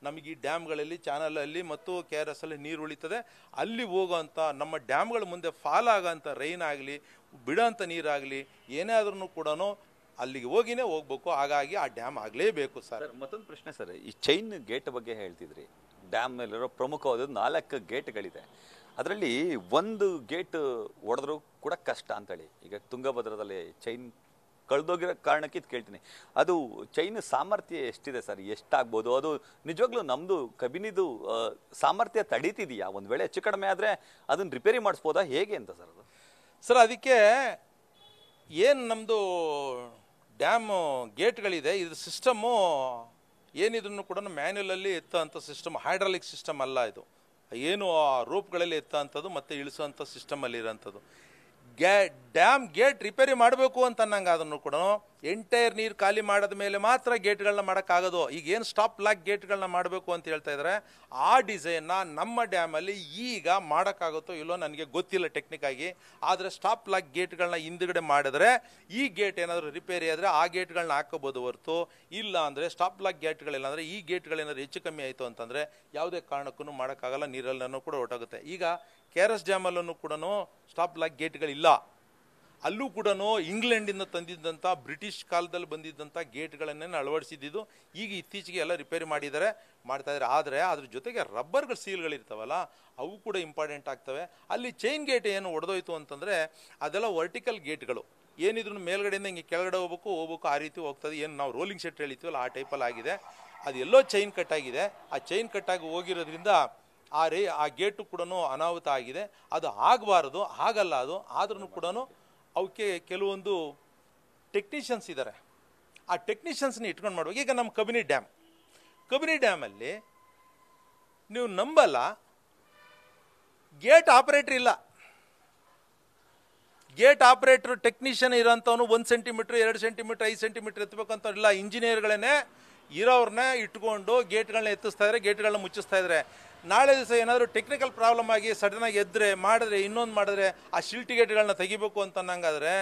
ನಮಗೆ ಈ ಡ್ಯಾಮ್ಗಳಲ್ಲಿ ಚಾನಲಲ್ಲಿ ಮತ್ತು KRS ಅಲ್ಲಿ ನೀರು ಉಳಿತದೆ. ಅಲ್ಲಿ ಹೋಗೋಂಥ ನಮ್ಮ ಡ್ಯಾಮ್ಗಳ ಮುಂದೆ ಫಾಲ್ ಆಗೋಂಥ ರೈನ್ ಆಗಲಿ ಬಿಡೋಂಥ ನೀರಾಗಲಿ ಏನೇ ಆದ್ರೂ ಕೂಡ ಅಲ್ಲಿಗೆ ಹೋಗಿನೇ ಹೋಗ್ಬೇಕು. ಹಾಗಾಗಿ ಆ ಡ್ಯಾಮ್ ಆಗಲೇಬೇಕು ಸರ್. ಮತ್ತೊಂದು ಪ್ರಶ್ನೆ ಸರ್, ಈ ಚೈನ್ ಗೇಟ್ ಬಗ್ಗೆ ಹೇಳ್ತಿದ್ರಿ. ಡ್ಯಾಮ್ ಮೇಲಿರೋ ಪ್ರಮುಖವಾದ 4 ಗೇಟ್ಗಳಿದೆ. ಅದರಲ್ಲಿ ಒಂದು ಗೇಟ್ ಹೊಡೆದ್ರೂ ಕೂಡ ಕಷ್ಟ ಅಂತೇಳಿ ಈಗ ತುಂಗಭದ್ರದಲ್ಲಿ ಚೈನ್ ಕಳೆದೋಗಿರೋ ಕಾರಣಕ್ಕೆ ಇದು ಕೇಳ್ತೀನಿ. ಅದು ಚೈನ್ ಸಾಮರ್ಥ್ಯ ಎಷ್ಟಿದೆ ಸರ್, ಎಷ್ಟಾಗ್ಬೋದು? ಅದು ನಿಜವಾಗ್ಲೂ ನಮ್ಮದು ಕಬಿನಿದು ಸಾಮರ್ಥ್ಯ ತಡೀತಿದೆಯಾ? ಒಂದು ವೇಳೆ ಹೆಚ್ಚು ಕಡಿಮೆ ಆದರೆ ಅದನ್ನು ರಿಪೇರಿ ಮಾಡಿಸ್ಬೋದಾ, ಹೇಗೆ ಅಂತ ಸರ್? ಅದು ಸರ್ ಅದಕ್ಕೆ ಏನು ನಮ್ಮದು ಡ್ಯಾಮ್ ಗೇಟ್ಗಳಿದೆ, ಇದು ಸಿಸ್ಟಮ್ಮು ಏನಿದ್ರು ಕೂಡ ಮ್ಯಾನ್ಯಲಲ್ಲಿ ಎತ್ತೋಂಥ ಸಿಸ್ಟಮ್, ಹೈಡ್ರಾಲಿಕ್ ಸಿಸ್ಟಮ್ ಅಲ್ಲ ಇದು. ಏನು ರೋಪ್ಗಳಲ್ಲಿ ಎತ್ತೋಂಥದ್ದು ಮತ್ತು ಇಳಿಸೋಂಥ ಸಿಸ್ಟಮಲ್ಲಿ ಇರೋಂಥದ್ದು. ಡ್ಯಾಮ್ ಗೇಟ್ ರಿಪೇರಿ ಮಾಡಬೇಕು ಅಂತ ಅನ್ನಂಗೆ ಅದನ್ನು ಕೂಡ ಎಂಟೈರ್ ನೀರು ಖಾಲಿ ಮಾಡಿದ ಮೇಲೆ ಮಾತ್ರ ಗೇಟ್ಗಳನ್ನ ಮಾಡೋಕ್ಕಾಗೋದು. ಈಗ ಏನು ಸ್ಟಾಪ್ ಲಾಕ್ ಗೇಟ್ಗಳನ್ನ ಮಾಡಬೇಕು ಅಂತ ಹೇಳ್ತಾ ಇದ್ದಾರೆ, ಆ ಡಿಸೈನ್ನ ನಮ್ಮ ಡ್ಯಾಮಲ್ಲಿ ಈಗ ಮಾಡೋಕ್ಕಾಗುತ್ತೋ ಇಲ್ಲೋ ನನಗೆ ಗೊತ್ತಿಲ್ಲ ಟೆಕ್ನಿಕ್ಕಾಗಿ. ಆದರೆ ಸ್ಟಾಪ್ ಲಾಕ್ ಗೇಟ್ಗಳನ್ನ ಹಿಂದುಗಡೆ ಮಾಡಿದ್ರೆ ಈ ಗೇಟ್ ಏನಾದರೂ ರಿಪೇರಿ ಆದರೆ ಆ ಗೇಟ್ಗಳನ್ನ ಹಾಕೋಬೋದು ಹೊರತು, ಇಲ್ಲ ಅಂದರೆ ಸ್ಟಾಪ್ ಲಾಕ್ ಗೇಟ್ಗಳಿಲ್ಲ ಅಂದರೆ ಈ ಗೇಟ್ಗಳೇನಾದ್ರು ಹೆಚ್ಚು ಕಮ್ಮಿ ಆಯಿತು ಅಂತಂದರೆ ಯಾವುದೇ ಕಾರಣಕ್ಕೂ ಮಾಡೋಕ್ಕಾಗಲ್ಲ, ನೀರಲ್ಲೂ ಕೂಡ ಹೊರಟೋಗುತ್ತೆ. ಈಗ KRS ಡ್ಯಾಮಲ್ಲೂ ಕೂಡ ಸ್ಟಾಪ್ ಲಾಕ್ ಗೇಟ್ಗಳಿಲ್ಲ. ಅಲ್ಲೂ ಕೂಡ ಇಂಗ್ಲೆಂಡಿಂದ ತಂದಿದ್ದಂಥ ಬ್ರಿಟಿಷ್ ಕಾಲದಲ್ಲಿ ಬಂದಿದ್ದಂಥ ಗೇಟ್ಗಳನ್ನೇ ಅಳವಡಿಸಿದ್ದು. ಈಗ ಇತ್ತೀಚೆಗೆ ಎಲ್ಲ ರಿಪೇರಿ ಮಾಡ್ತಾಯಿದ್ದಾರೆ. ಆದರೆ ಅದ್ರ ಜೊತೆಗೆ ರಬ್ಬರ್ಗಳು ಸೀಲ್ಗಳಿರ್ತಾವಲ್ಲ ಅವು ಕೂಡ ಇಂಪಾರ್ಟೆಂಟ್ ಆಗ್ತವೆ. ಅಲ್ಲಿ ಚೈನ್ ಗೇಟ್ ಏನು ಒಡೆದೋಯ್ತು ಅಂತಂದರೆ ಅದೆಲ್ಲ ವರ್ಟಿಕಲ್ ಗೇಟ್ಗಳು, ಏನಿದ್ರು ಮೇಲ್ಗಡೆಯಿಂದ ಹಿಂಗೆ ಕೆಳಗಡೆ ಹೋಗ್ಬೇಕು ಆ ರೀತಿ ಹೋಗ್ತದೆ. ಏನು ನಾವು ರೋಲಿಂಗ್ ಸೆಟ್ ಹೇಳ್ತೀವಲ್ಲ ಆ ಟೈಪಲ್ಲಿ ಆಗಿದೆ. ಅದು ಎಲ್ಲೋ ಚೈನ್ ಕಟ್ಟಾಗಿದೆ. ಆ ಚೈನ್ ಕಟ್ಟಾಗಿ ಹೋಗಿರೋದ್ರಿಂದ ಆ ಗೇಟು ಕೂಡ ಅನಾಹುತ ಆಗಿದೆ. ಅದು ಆಗಬಾರ್ದು, ಆಗಲ್ಲ. ಅದು ಆದ್ರೂ ಕೂಡ ಅವಕ್ಕೆ ಕೆಲವೊಂದು ಟೆಕ್ನಿಷಿಯನ್ಸ್ ಇದ್ದಾರೆ. ಆ ಟೆಕ್ನಿಷಿಯನ್ಸ್ನ ಇಟ್ಕೊಂಡು ಮಾಡುವಾಗ ಈಗ ನಮ್ಮ ಕಬಿನಿ ಡ್ಯಾಮಲ್ಲಿ ನೀವು ನಂಬಲ್ಲ, ಗೇಟ್ ಆಪರೇಟರ್ ಇಲ್ಲ. ಗೇಟ್ ಆಪರೇಟರ್ ಟೆಕ್ನಿಷಿಯನ್ ಇರೋಂಥವನು 1 ಸೆಂಟಿಮೀಟ್ರ್ 2 ಸೆಂಟಿಮೀಟ್ರ್ 5 ಸೆಂಟಿಮೀಟ್ರ್ ಎತ್ತಬೇಕಂತ ಇಲ್ಲ. ಇಂಜಿನಿಯರ್ಗಳನ್ನೇ ಇರೋರನ್ನ ಇಟ್ಕೊಂಡು ಗೇಟ್ಗಳನ್ನ ಎತ್ತಿಸ್ತಾ ಇದ್ದಾರೆ, ಗೇಟ್ಗಳನ್ನ ಮುಚ್ಚಿಸ್ತಾ ಇದ್ದಾರೆ. ನಾಳೆ ದಿವಸ ಏನಾದರೂ ಟೆಕ್ನಿಕಲ್ ಪ್ರಾಬ್ಲಮ್ ಆಗಿ ಸಡನ್ನಾಗಿ ಮಾಡಿದ್ರೆ ಇನ್ನೊಂದು ಮಾಡಿದ್ರೆ ಆ ಶಿಲ್ಟಿ ಗೇಟ್ಗಳನ್ನ ತೆಗಿಬೇಕು ಅಂತ ಅನ್ನಂಗಾದ್ರೆ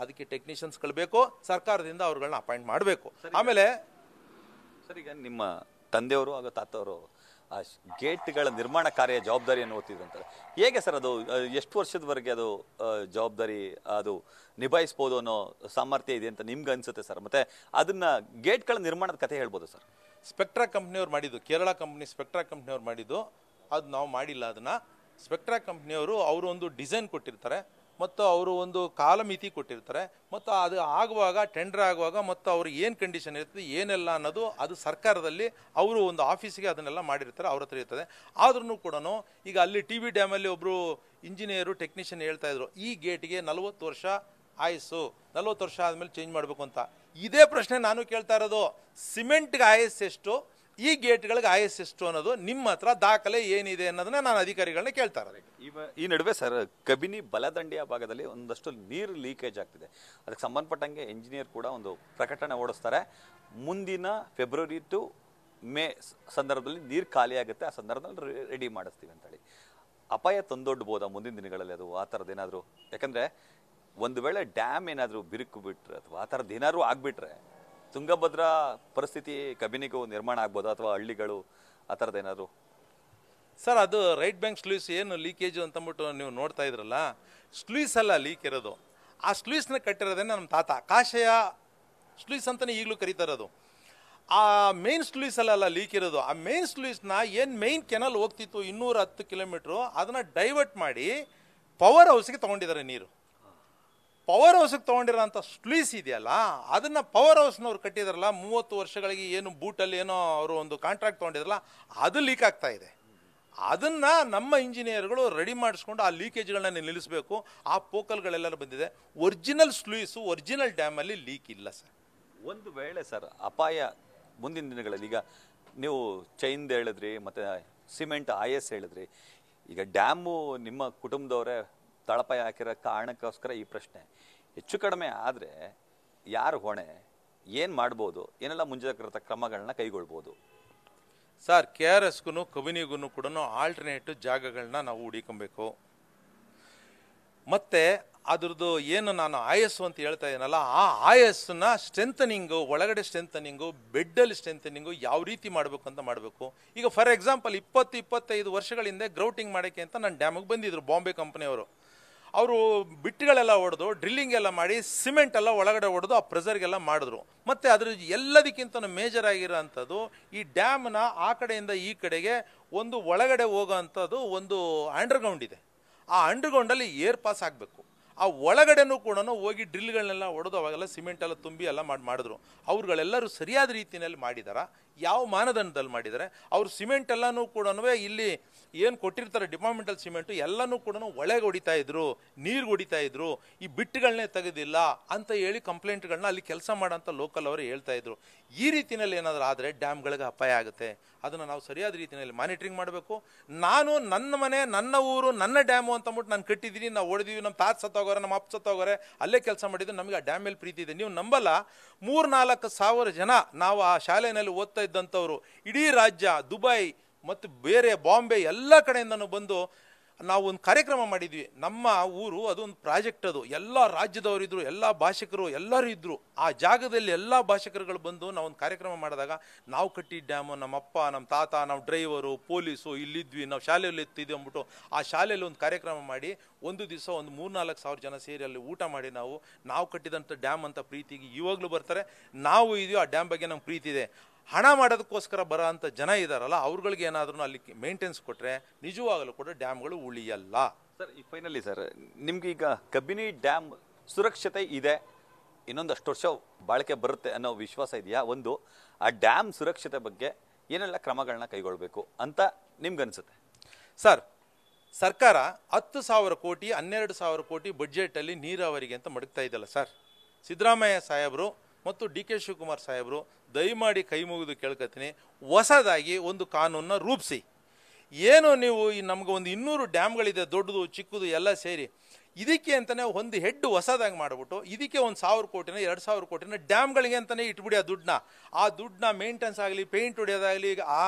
ಅದಕ್ಕೆ ಟೆಕ್ನಿಷಿಯನ್ಸ್ಗಳು ಬೇಕು, ಸರ್ಕಾರದಿಂದ ಅವ್ರುಗಳನ್ನ ಅಪಾಯಿಂಟ್ ಮಾಡಬೇಕು. ಆಮೇಲೆ ಸರ್ ಈಗ ನಿಮ್ಮ ತಂದೆಯವರು ಹಾಗೂ ತಾತವರು ಆ ಗೇಟ್ಗಳ ನಿರ್ಮಾಣ ಕಾರ್ಯ ಜವಾಬ್ದಾರಿಯನ್ನು ಹೊತ್ತಿದ್ರಂತಾರೆ. ಹೇಗೆ ಸರ್ ಅದು ಎಷ್ಟು ವರ್ಷದವರೆಗೆ ಅದು ಜವಾಬ್ದಾರಿ ಅದು ನಿಭಾಯಿಸ್ಬೋದು ಅನ್ನೋ ಸಾಮರ್ಥ್ಯ ಇದೆ ಅಂತ ನಿಮ್ಗೆ ಅನ್ಸುತ್ತೆ ಸರ್? ಮತ್ತೆ ಅದನ್ನ ಗೇಟ್ಗಳ ನಿರ್ಮಾಣದ ಕಥೆ ಹೇಳ್ಬೋದು ಸರ್? ಸ್ಪೆಕ್ಟ್ರಾ ಕಂಪ್ನಿಯವ್ರು ಮಾಡಿದ್ದು, ಕೇರಳ ಕಂಪ್ನಿ ಸ್ಪೆಕ್ಟ್ರಾ ಕಂಪ್ನಿಯವ್ರು ಮಾಡಿದ್ದು, ಅದು ನಾವು ಮಾಡಿಲ್ಲ. ಅದನ್ನು ಸ್ಪೆಕ್ಟ್ರಾ ಕಂಪ್ನಿಯವರು ಅವರು ಒಂದು ಡಿಸೈನ್ ಕೊಟ್ಟಿರ್ತಾರೆ ಮತ್ತು ಅವರು ಒಂದು ಕಾಲಮಿತಿ ಕೊಟ್ಟಿರ್ತಾರೆ ಮತ್ತು ಅದು ಆಗುವಾಗ ಟೆಂಡರ್ ಆಗುವಾಗ ಮತ್ತು ಅವರು ಏನು ಕಂಡೀಷನ್ ಇರ್ತದೆ ಏನೆಲ್ಲ ಅನ್ನೋದು ಅದು ಸರ್ಕಾರದಲ್ಲಿ ಅವರು ಒಂದು ಆಫೀಸಿಗೆ ಅದನ್ನೆಲ್ಲ ಮಾಡಿರ್ತಾರೆ, ಅವ್ರ ಹತ್ರ ಇರ್ತದೆ. ಆದ್ರೂ ಕೂಡ ಈಗ ಅಲ್ಲಿ TB ಡ್ಯಾಮಲ್ಲಿ ಒಬ್ಬರು ಇಂಜಿನಿಯರು ಟೆಕ್ನಿಷಿಯನ್ ಹೇಳ್ತಾ ಇದ್ರು, ಈ ಗೇಟ್ಗೆ 40 ವರ್ಷ ಆಯಸ್ಸು, 40 ವರ್ಷ ಆದಮೇಲೆ ಚೇಂಜ್ ಮಾಡಬೇಕು ಅಂತ. ಇದೇ ಪ್ರಶ್ನೆ ನಾನು ಕೇಳ್ತಾ ಇರೋದು, ಸಿಮೆಂಟ್ಗೆ ಆಯಸ್ ಎಷ್ಟು, ಈ ಗೇಟ್ಗಳಿಗೆ ಆಯಸ್ ಎಷ್ಟು ಅನ್ನೋದು ನಿಮ್ಮ ಹತ್ರ ದಾಖಲೆ ಏನಿದೆ ಅನ್ನೋದನ್ನ ನಾನು ಅಧಿಕಾರಿಗಳನ್ನ ಕೇಳ್ತಾ ಇರೋದು. ಈ ನಡುವೆ ಸರ್ ಕಬಿನಿ ಬಲದಂಡೆಯ ಭಾಗದಲ್ಲಿ ಒಂದಷ್ಟು ನೀರು ಲೀಕೇಜ್ ಆಗ್ತಿದೆ. ಅದಕ್ಕೆ ಸಂಬಂಧಪಟ್ಟಂಗೆ ಇಂಜಿನಿಯರ್ ಕೂಡ ಒಂದು ಪ್ರಕಟಣೆ ಓಡಿಸ್ತಾರೆ. ಮುಂದಿನ ಫೆಬ್ರವರಿ ಟು ಮೇ ಸಂದರ್ಭದಲ್ಲಿ ನೀರು ಖಾಲಿ ಆಗುತ್ತೆ, ಆ ಸಂದರ್ಭದಲ್ಲಿ ರೆಡಿ ಮಾಡಿಸ್ತೀವಿ ಅಂತೇಳಿ. ಅಪಾಯ ತಂದೊಡ್ಬೋದಾ ಮುಂದಿನ ದಿನಗಳಲ್ಲಿ ಅದು ಆ ಥರದ್ದು ಏನಾದರೂ? ಯಾಕಂದರೆ ಒಂದು ವೇಳೆ ಡ್ಯಾಮ್ ಏನಾದರೂ ಬಿರುಕು ಬಿಟ್ಟರೆ ಅಥವಾ ಆ ಥರದ್ದು ಏನಾದರೂ ಆಗಿಬಿಟ್ರೆ ತುಂಗಭದ್ರಾ ಪರಿಸ್ಥಿತಿ ಕಬಿನಿಗೂ ನಿರ್ಮಾಣ ಆಗ್ಬೋದಾ ಅಥವಾ ಹಳ್ಳಿಗಳು ಆ ಥರದ್ದು ಏನಾದರೂ? ಸರ್ ಅದು ರೈಟ್ ಬ್ಯಾಂಕ್ ಸ್ಲೂಯಿಸ್ ಏನು ಲೀಕೇಜು ಅಂತಂದ್ಬಿಟ್ಟು ನೀವು ನೋಡ್ತಾ ಇದ್ರಲ್ಲ, ಸ್ಲೂಯಿಸ್ ಅಲ್ಲ ಲೀಕ್ ಇರೋದು. ಆ ಸ್ಲೂಯಿಸ್ನ ಕಟ್ಟಿರೋದೇ ನಮ್ಮ ತಾತ ಕಾಷಾಯ ಸ್ಲೂಯಿಸ್ ಅಂತಲೇ ಈಗಲೂ ಕರೀತಾ ಇರೋದು. ಆ ಮೇನ್ ಸ್ಲೂಯಿಸ್ ಅಲ್ಲ ಲೀಕ್ ಇರೋದು. ಆ ಮೇನ್ ಸ್ಲೂಯಿಸ್ನ ಏನು ಮೇನ್ ಕೆನಲ್ ಹೋಗ್ತಿತ್ತು 210 ಕಿಲೋಮೀಟ್ರು, ಅದನ್ನು ಡೈವರ್ಟ್ ಮಾಡಿ ಪವರ್ ಹೌಸ್ಗೆ ತೊಗೊಂಡಿದ್ದಾರೆ ನೀರು. ಪವರ್ ಹೌಸ್ಗೆ ತೊಗೊಂಡಿರೋಂಥ ಸ್ಲೂಯಿಸ್ ಇದೆಯಲ್ಲ, ಅದನ್ನು ಪವರ್ ಹೌಸ್ನವ್ರು ಕಟ್ಟಿದಾರಲ್ಲ 30 ವರ್ಷಗಳಿಗೆ, ಏನು ಬೂಟಲ್ಲಿ ಏನೋ ಅವರು ಒಂದು ಕಾಂಟ್ರಾಕ್ಟ್ ತೊಗೊಂಡಿದ್ರಲ್ಲ, ಅದು ಲೀಕ್ ಆಗ್ತಾ ಇದೆ. ಅದನ್ನು ನಮ್ಮ ಇಂಜಿನಿಯರ್ಗಳು ರೆಡಿ ಮಾಡಿಸ್ಕೊಂಡು ಆ ಲೀಕೇಜ್ಗಳನ್ನ ನಿಲ್ಲಿಸಬೇಕು. ಆ ಪೋಕಲ್ಗಳೆಲ್ಲ ಬಂದಿದೆ. ಒರಿಜಿನಲ್ ಸ್ಲೂಯಿಸು ಒರಿಜಿನಲ್ ಡ್ಯಾಮಲ್ಲಿ ಲೀಕ್ ಇಲ್ಲ ಸರ್. ಒಂದು ವೇಳೆ ಸರ್ ಅಪಾಯ ಮುಂದಿನ ದಿನಗಳಲ್ಲಿ, ಈಗ ನೀವು ಚೈನ್ದು ಹೇಳಿದ್ರಿ ಮತ್ತು ಸಿಮೆಂಟ್ IS ಹೇಳಿದ್ರಿ, ಈಗ ಡ್ಯಾಮು ನಿಮ್ಮ ಕುಟುಂಬದವರೇ ತಳಪಾಯ ಹಾಕಿರೋ ಕಾರಣಕ್ಕೋಸ್ಕರ ಈ ಪ್ರಶ್ನೆ. ಹೆಚ್ಚು ಕಡಿಮೆ ಆದರೆ ಯಾರು ಹೊಣೆ, ಏನು ಮಾಡ್ಬೋದು, ಏನೆಲ್ಲ ಮುಂಜಾಗ್ರತಾ ಕ್ರಮಗಳನ್ನ ಕೈಗೊಳ್ಬೋದು? ಸರ್ KRSಗೂ ಕಬಿನಿಗೂ ಕೂಡ ಆಲ್ಟರ್ನೇಟ್ ಜಾಗಗಳನ್ನ ನಾವು ಹುಡುಕಬೇಕು. ಮತ್ತು ಅದ್ರದ್ದು ಏನು ನಾನು IS ಅಂತ ಹೇಳ್ತಾ ಇದ್ದೀನಲ್ಲ, ಆ ISನ ಸ್ಟ್ರೆಂಥನಿಂಗು, ಒಳಗಡೆ ಸ್ಟ್ರೆಂಥನಿಂಗು, ಬೆಡ್ಡಲ್ಲಿ ಸ್ಟ್ರೆಂಥನಿಂಗು ಯಾವ ರೀತಿ ಮಾಡಬೇಕು ಅಂತ ಮಾಡಬೇಕು. ಈಗ ಫಾರ್ ಎಕ್ಸಾಂಪಲ್ 20-25 ವರ್ಷಗಳಿಂದ ಗ್ರೌಟಿಂಗ್ ಮಾಡೋಕ್ಕೆ ಅಂತ ನನ್ನ ಡ್ಯಾಮಿಗೆ ಬಂದಿದ್ರು ಬಾಂಬೆ ಕಂಪ್ನಿಯವರು. ಅವರು ಬಿಟ್ಟುಗಳೆಲ್ಲ ಹೊಡೆದು ಡ್ರಿಲ್ಲಿಂಗ್ ಎಲ್ಲ ಮಾಡಿ ಸಿಮೆಂಟ್ ಎಲ್ಲ ಒಳಗಡೆ ಹೊಡೆದು ಆ ಪ್ರೆಸರ್ಗೆಲ್ಲ ಮಾಡಿದ್ರು. ಮತ್ತು ಅದ್ರ ಎಲ್ಲದಕ್ಕಿಂತ ಮೇಜರ್ ಆಗಿರೋ ಅಂಥದ್ದು, ಈ ಡ್ಯಾಮ್ನ ಆ ಕಡೆಯಿಂದ ಈ ಕಡೆಗೆ ಒಂದು ಒಳಗಡೆ ಹೋಗೋ ಅಂಥದ್ದು ಒಂದು ಅಂಡರ್ಗ್ರೌಂಡ್ ಇದೆ. ಆ ಅಂಡರ್ಗ್ರೌಂಡಲ್ಲಿ ಏರ್ ಪಾಸ್ ಆಗಬೇಕು. ಆ ಒಳಗಡೆನೂ ಕೂಡ ಹೋಗಿ ಡ್ರಿಲ್ಗಳನ್ನೆಲ್ಲ ಹೊಡೆದು ಅವಾಗೆಲ್ಲ ಸಿಮೆಂಟ್ ಎಲ್ಲ ತುಂಬಿ ಎಲ್ಲ ಮಾಡಿದ್ರು. ಅವ್ರುಗಳೆಲ್ಲರೂ ಸರಿಯಾದ ರೀತಿಯಲ್ಲಿ ಮಾಡಿದಾರ, ಯಾವ ಮಾನದಂಡದಲ್ಲಿ ಮಾಡಿದ್ದಾರೆ? ಅವ್ರು ಸಿಮೆಂಟ್ ಎಲ್ಲನೂ ಕೂಡ ಇಲ್ಲಿ ಏನು ಕೊಟ್ಟಿರ್ತಾರೆ ಡಿಪಾರ್ಟ್ಮೆಂಟಲ್ ಸಿಮೆಂಟು ಎಲ್ಲನೂ ಕೂಡ ಒಳಗೆ ಹೊಡಿತಾ ಇದ್ರು, ನೀರು ಹೊಡಿತಾ ಇದ್ರು, ಈ ಬಿಟ್ಟುಗಳನ್ನೇ ತೆಗೆದಿಲ್ಲ ಅಂತ ಹೇಳಿ ಕಂಪ್ಲೇಂಟ್ಗಳನ್ನ ಅಲ್ಲಿ ಕೆಲಸ ಮಾಡೋಂಥ ಲೋಕಲ್ ಅವರು ಹೇಳ್ತಾ ಇದ್ರು. ಈ ರೀತಿಯಲ್ಲಿ ಏನಾದರೂ ಆದರೆ ಡ್ಯಾಮ್ಗಳಿಗೆ ಅಪಾಯ ಆಗುತ್ತೆ. ಅದನ್ನು ನಾವು ಸರಿಯಾದ ರೀತಿಯಲ್ಲಿ ಮಾನಿಟ್ರಿಂಗ್ ಮಾಡಬೇಕು. ನಾನು ನನ್ನ ಮನೆ, ನನ್ನ ಊರು, ನನ್ನ ಡ್ಯಾಮು ಅಂತಂದ್ಬಿಟ್ಟು ನಾನು ಕಟ್ಟಿದ್ದೀನಿ, ನಾವು ಹೊಡೆದಿವಿ, ನಮ್ಮ ತಾತ ಸತ್ತೋಗೋರೆ, ನಮ್ಮ ಅಪ್ಪ ಸತ್ತೋಗೋರೆ, ಅಲ್ಲೇ ಕೆಲಸ ಮಾಡಿದ್ದು, ನಮಗೆ ಆ ಡ್ಯಾಮ್ ಮೇಲೆ ಪ್ರೀತಿ ಇದೆ. ನೀವು ನಂಬಲ್ಲ, 3-4 ಸಾವಿರ ಜನ ನಾವು ಆ ಶಾಲೆಯಲ್ಲಿ ಓದ್ತಾ ಇದ್ದಂಥವ್ರು ಇಡೀ ರಾಜ್ಯ, ದುಬೈ ಮತ್ತು ಬೇರೆ ಬಾಂಬೆ ಎಲ್ಲ ಕಡೆಯಿಂದನೂ ಬಂದು ನಾವು ಒಂದು ಕಾರ್ಯಕ್ರಮ ಮಾಡಿದ್ವಿ. ನಮ್ಮ ಊರು ಅದೊಂದು ಪ್ರಾಜೆಕ್ಟ್, ಅದು ಎಲ್ಲ ರಾಜ್ಯದವರಿದ್ದರು, ಎಲ್ಲ ಭಾಷಿಕರು ಎಲ್ಲರೂ ಇದ್ದರು. ಆ ಜಾಗದಲ್ಲಿ ಎಲ್ಲ ಭಾಷಿಕರುಗಳು ಬಂದು ನಾವು ಒಂದು ಕಾರ್ಯಕ್ರಮ ಮಾಡಿದಾಗ, ನಾವು ಕಟ್ಟಿದ್ದ ಡ್ಯಾಮು, ನಮ್ಮಪ್ಪ, ನಮ್ಮ ತಾತ, ನಾವು ಡ್ರೈವರು, ಪೊಲೀಸು ಇಲ್ಲಿದ್ವಿ, ನಾವು ಶಾಲೆಯಲ್ಲಿ ಎತ್ತಿದ್ವಿ ಅಂದ್ಬಿಟ್ಟು ಆ ಶಾಲೆಯಲ್ಲಿ ಒಂದು ಕಾರ್ಯಕ್ರಮ ಮಾಡಿ ಒಂದು ದಿವಸ ಒಂದು 3-4 ಸಾವಿರ ಜನ ಸೇರಿ ಅಲ್ಲಿ ಊಟ ಮಾಡಿ ನಾವು ಕಟ್ಟಿದಂಥ ಡ್ಯಾಮ್ ಅಂತ ಪ್ರೀತಿಗೆ ಇವಾಗಲೂ ಬರ್ತಾರೆ. ನಾವು ಇದೆಯೋ ಆ ಡ್ಯಾಮ್ ಬಗ್ಗೆ ನಮ್ಗೆ ಪ್ರೀತಿ ಇದೆ. ಹಣ ಮಾಡೋದಕ್ಕೋಸ್ಕರ ಬರೋ ಅಂಥ ಜನ ಇದ್ದಾರಲ್ಲ, ಅವ್ರುಗಳಿಗೆ ಏನಾದ್ರೂ ಅಲ್ಲಿ ಮೇಂಟೆನ್ಸ್ ಕೊಟ್ಟರೆ ನಿಜವಾಗಲೂ ಕೂಡ ಡ್ಯಾಮ್ಗಳು ಉಳಿಯಲ್ಲ. ಸರ್ ಈ ಫೈನಲಿ ಸರ್, ನಿಮ್ಗೆ ಈಗ ಕಬಿನಿ ಡ್ಯಾಮ್ ಸುರಕ್ಷತೆ ಇದೆ, ಇನ್ನೊಂದಷ್ಟು ವರ್ಷ ಬಾಳಿಕೆ ಬರುತ್ತೆ ಅನ್ನೋ ವಿಶ್ವಾಸ ಇದೆಯಾ? ಒಂದು, ಆ ಡ್ಯಾಮ್ ಸುರಕ್ಷತೆ ಬಗ್ಗೆ ಏನೆಲ್ಲ ಕ್ರಮಗಳನ್ನ ಕೈಗೊಳ್ಳಬೇಕು ಅಂತ ನಿಮ್ಗನ್ಸುತ್ತೆ? ಸರ್, ಸರ್ಕಾರ 10,000 ಕೋಟಿ 12,000 ಕೋಟಿ ಬಡ್ಜೆಟಲ್ಲಿ ನೀರಾವರಿಗೆ ಅಂತ ಮಡಗ್ತಾ ಇದ್ದಲ್ಲ ಸರ್. ಸಿದ್ದರಾಮಯ್ಯ ಸಾಹೇಬರು ಮತ್ತು DK ಶಿವಕುಮಾರ್ ಸಾಹೇಬರು ದಯಮಾಡಿ ಕೈ ಮುಗಿದು ಕೇಳ್ಕೊತೀನಿ, ಹೊಸದಾಗಿ ಒಂದು ಕಾನೂನನ್ನ ರೂಪಿಸಿ. ಏನು ನೀವು ನಮ್ಗೆ ಒಂದು 200 ಡ್ಯಾಮ್ಗಳಿದೆ, ದೊಡ್ಡದು ಚಿಕ್ಕದು ಎಲ್ಲ ಸೇರಿ, ಇದಕ್ಕೆ ಅಂತಲೇ ಒಂದು ಹೆಡ್ ಹೊಸದಾಗಿ ಮಾಡಿಬಿಟ್ಟು ಇದಕ್ಕೆ 1,000 ಕೋಟಿನ 2,000 ಕೋಟಿನ ಡ್ಯಾಮ್ಗಳಿಗೆ ಅಂತಲೇ ಇಟ್ಬಿಡಿ. ಆ ದುಡ್ಡನ್ನ ಮೇಂಟೆನ್ಸ್ ಆಗಲಿ, ಪೇಂಟ್ ಹೊಡೆಯೋದಾಗಲಿ, ಆ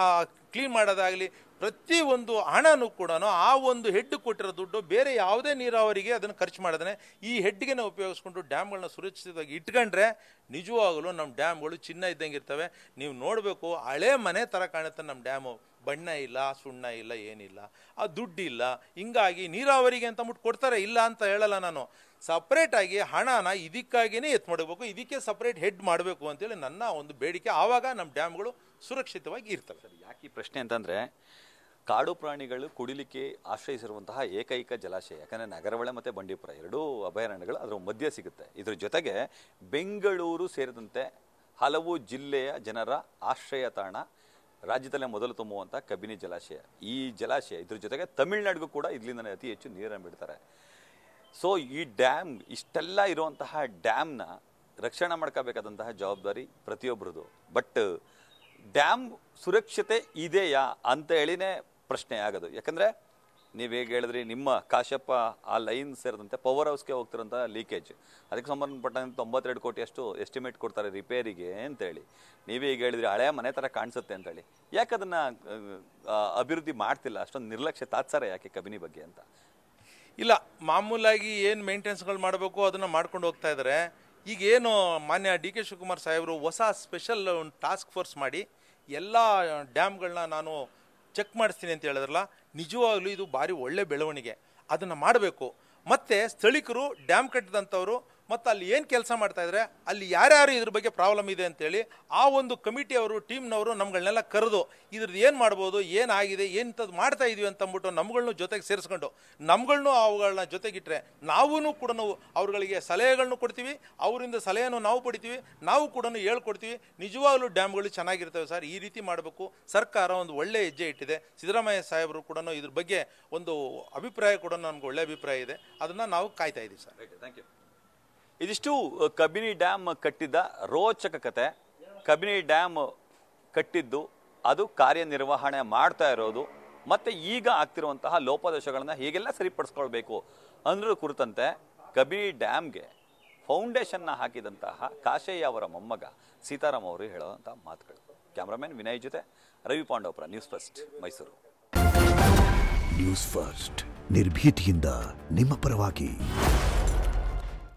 ಕ್ಲೀನ್ ಮಾಡೋದಾಗಲಿ, ಪ್ರತಿಯೊಂದು ಹಣನೂ ಕೂಡ ಆ ಒಂದು ಹೆಡ್ ಕೊಟ್ಟಿರೋ ದುಡ್ಡು ಬೇರೆ ಯಾವುದೇ ನೀರಾವರಿಗೆ ಅದನ್ನು ಖರ್ಚು ಮಾಡಿದ್ರೆ ಈ ಹೆಡ್ಗೆ ಉಪಯೋಗಿಸ್ಕೊಂಡು ಡ್ಯಾಮ್ಗಳನ್ನ ಸುರಕ್ಷಿತವಾಗಿ ಇಟ್ಕೊಂಡ್ರೆ ನಿಜವಾಗಲೂ ನಮ್ಮ ಡ್ಯಾಮ್ಗಳು ಚಿನ್ನ ಇದ್ದಂಗೆ ಇರ್ತವೆ. ನೀವು ನೋಡಬೇಕು, ಹಳೆ ಮನೆ ಥರ ಕಾಣುತ್ತೆ ನಮ್ಮ ಡ್ಯಾಮು. ಬಣ್ಣ ಇಲ್ಲ, ಸುಣ್ಣ ಇಲ್ಲ, ಏನಿಲ್ಲ, ಆ ದುಡ್ಡಿಲ್ಲ. ಹಿಂಗಾಗಿ ನೀರಾವರಿಗೆ ಅಂತ ಅಂದ್ಬಿಟ್ಟು ಕೊಡ್ತಾರೆ, ಇಲ್ಲ ಅಂತ ಹೇಳಲ್ಲ ನಾನು. ಸಪ್ರೇಟಾಗಿ ಹಣನ ಇದಕ್ಕಾಗಿಯೇ ಎತ್ತು ಮಾಡಬೇಕು, ಇದಕ್ಕೆ ಸಪ್ರೇಟ್ ಹೆಡ್ ಮಾಡಬೇಕು ಅಂತೇಳಿ ನನ್ನ ಒಂದು ಬೇಡಿಕೆ. ಆವಾಗ ನಮ್ಮ ಡ್ಯಾಮ್ಗಳು ಸುರಕ್ಷಿತವಾಗಿ ಇರ್ತವೆ. ಯಾಕೆ ಈ ಪ್ರಶ್ನೆ ಅಂತಂದರೆ, ಕಾಡು ಪ್ರಾಣಿಗಳು ಕುಡಿಲಿಕ್ಕೆ ಆಶ್ರಯಿಸಿರುವಂತಹ ಏಕೈಕ ಜಲಾಶಯ. ಯಾಕಂದರೆ ನಗರವಳೆ ಮತ್ತು ಬಂಡೀಪುರ ಎರಡೂ ಅಭಯಾರಣ್ಯಗಳು ಅದರ ಮಧ್ಯೆ ಸಿಗುತ್ತೆ. ಇದ್ರ ಜೊತೆಗೆ ಬೆಂಗಳೂರು ಸೇರಿದಂತೆ ಹಲವು ಜಿಲ್ಲೆಯ ಜನರ ಆಶ್ರಯ ತಾಣ, ರಾಜ್ಯದಲ್ಲೇ ಮೊದಲು ತುಂಬುವಂಥ ಕಬಿನಿ ಜಲಾಶಯ. ಈ ಜಲಾಶಯ ಇದ್ರ ಜೊತೆಗೆ ತಮಿಳುನಾಡಿಗೂ ಕೂಡ ಇದರಿಂದನೇ ಅತಿ ಹೆಚ್ಚು ನೀರನ್ನು ಬಿಡ್ತಾರೆ. ಸೊ ಈ ಡ್ಯಾಮ್, ಇಷ್ಟೆಲ್ಲ ಇರುವಂತಹ ಡ್ಯಾಮ್ನ ರಕ್ಷಣೆ ಮಾಡ್ಕೋಬೇಕಾದಂತಹ ಜವಾಬ್ದಾರಿ ಪ್ರತಿಯೊಬ್ಬರದು. ಬಟ್ ಡ್ಯಾಮ್ ಸುರಕ್ಷತೆ ಇದೆಯಾ ಅಂತ ಹೇಳಿನೇ ಪ್ರಶ್ನೆ ಆಗೋದು. ಯಾಕಂದರೆ ನೀವು ಹೇಗೆ ಹೇಳಿದ್ರಿ, ನಿಮ್ಮ ಕಾಶಪ್ಪ ಆ ಲೈನ್ ಸೇರಿದಂತೆ ಪವರ್ ಹೌಸ್ಗೆ ಹೋಗ್ತಿರೋಂಥ ಲೀಕೇಜ್, ಅದಕ್ಕೆ ಸಂಬಂಧಪಟ್ಟಂತೆ 92 ಕೋಟಿ ಅಷ್ಟು ಎಸ್ಟಿಮೇಟ್ ಕೊಡ್ತಾರೆ ರಿಪೇರಿಗೆ ಅಂತೇಳಿ. ನೀವೇ ಈಗ ಹೇಳಿದ್ರಿ ಹಳೆ ಮನೆ ಥರ ಕಾಣಿಸುತ್ತೆ ಅಂತೇಳಿ. ಯಾಕೆ ಅದನ್ನು ಅಭಿವೃದ್ಧಿ ಮಾಡ್ತಿಲ್ಲ? ಅಷ್ಟೊಂದು ನಿರ್ಲಕ್ಷ್ಯ, ತಾತ್ಸಾರ ಯಾಕೆ ಕಬಿನಿ ಬಗ್ಗೆ ಅಂತ? ಇಲ್ಲ, ಮಾಮೂಲಾಗಿ ಏನು ಮೇಂಟೆನೆನ್ಸ್ಗಳು ಮಾಡಬೇಕು ಅದನ್ನು ಮಾಡ್ಕೊಂಡು ಹೋಗ್ತಾ ಇದ್ದಾರೆ. ಈಗ ಏನು ಮಾನ್ಯ DK ಶಿವಕುಮಾರ್ ಸಾಹೇಬರು ಹೊಸ ಸ್ಪೆಷಲ್ ಒಂದು ಟಾಸ್ಕ್ ಫೋರ್ಸ್ ಮಾಡಿ ಎಲ್ಲ ಡ್ಯಾಮ್ಗಳನ್ನ ನಾನು ಚೆಕ್ ಮಾಡಿಸ್ತೀನಿ ಅಂತ ಹೇಳಿದ್ರಲ್ಲ, ನಿಜವಾಗ್ಲೂ ಇದು ಭಾರಿ ಒಳ್ಳೆ ಬೆಳವಣಿಗೆ. ಅದನ್ನು ಮಾಡಬೇಕು. ಮತ್ತು ಸ್ಥಳೀಕರು ಡ್ಯಾಮ್ ಕಟ್ಟಿದಂಥವ್ರು ಮತ್ತು ಅಲ್ಲಿ ಏನು ಕೆಲಸ ಮಾಡ್ತಾ ಇದ್ದಾರೆ, ಅಲ್ಲಿ ಯಾರ್ಯಾರು ಇದ್ರ ಬಗ್ಗೆ ಪ್ರಾಬ್ಲಮ್ ಇದೆ ಅಂತೇಳಿ ಆ ಒಂದು ಕಮಿಟಿಯವರು, ಟೀಮ್ನವರು ನಮ್ಗಳನ್ನೆಲ್ಲ ಕರೆದು ಇದ್ರದ್ದು ಏನು ಮಾಡ್ಬೋದು, ಏನಾಗಿದೆ, ಎಂಥದ್ದು ಮಾಡ್ತಾ ಇದೀವಿ ಅಂತ ಅಂದ್ಬಿಟ್ಟು ನಮ್ಗಳನ್ನೂ ಜೊತೆಗೆ ಸೇರಿಸ್ಕೊಂಡು ನಮ್ಗಳನ್ನೂ ಅವುಗಳನ್ನ ಜೊತೆಗಿಟ್ಟರೆ ನಾವೂ ಕೂಡ ಅವ್ರುಗಳಿಗೆ ಸಲಹೆಗಳನ್ನು ಕೊಡ್ತೀವಿ, ಅವರಿಂದ ಸಲಹೆಯನ್ನು ನಾವು ಪಡಿತೀವಿ, ನಾವು ಕೂಡ ಹೇಳ್ಕೊಡ್ತೀವಿ. ನಿಜವಾಗ್ಲೂ ಡ್ಯಾಮ್ಗಳು ಚೆನ್ನಾಗಿರ್ತವೆ ಸರ್, ಈ ರೀತಿ ಮಾಡಬೇಕು. ಸರ್ಕಾರ ಒಂದು ಒಳ್ಳೆ ಹೆಜ್ಜೆ ಇಟ್ಟಿದೆ. ಸಿದ್ದರಾಮಯ್ಯ ಸಾಹೇಬರು ಕೂಡ ಇದ್ರ ಬಗ್ಗೆ ಒಂದು ಅಭಿಪ್ರಾಯ ಕೂಡ ನಮ್ಗೆ ಒಳ್ಳೆ ಅಭಿಪ್ರಾಯ ಇದೆ. ಅದನ್ನು ನಾವು ಕಾಯ್ತಾ ಇದ್ದೀವಿ ಸರ್. Thank you. ಇದಿಷ್ಟು ಕಬಿನಿ ಡ್ಯಾಮ್ ಕಟ್ಟಿದ್ದ ರೋಚಕ ಕತೆ. ಕಬಿನಿ ಡ್ಯಾಮ್ ಕಟ್ಟಿದ್ದು, ಅದು ಕಾರ್ಯನಿರ್ವಹಣೆ ಮಾಡ್ತಾ ಇರೋದು, ಮತ್ತು ಈಗ ಆಗ್ತಿರುವಂತಹ ಲೋಪದೋಷಗಳನ್ನು ಹೇಗೆಲ್ಲ ಸರಿಪಡಿಸ್ಕೊಳ್ಬೇಕು ಅನ್ನೋದ್ರ ಕುರಿತಂತೆ ಕಬಿನಿ ಡ್ಯಾಮ್ಗೆ ಫೌಂಡೇಶನ್ನ ಹಾಕಿದಂತಹ ಕಾಶಯ್ಯ ಅವರ ಮೊಮ್ಮಗ ಸೀತಾರಾಮ್ ಅವರು ಹೇಳುವಂಥ ಮಾತುಗಳು. ಕ್ಯಾಮ್ರಾಮನ್ ವಿನಯ್ ಜೊತೆ Ravi Pandavapura, news first, Mysuru. News first, ನಿರ್ಭೀತಿಯಿಂದ ನಿಮ್ಮ ಪರವಾಗಿ.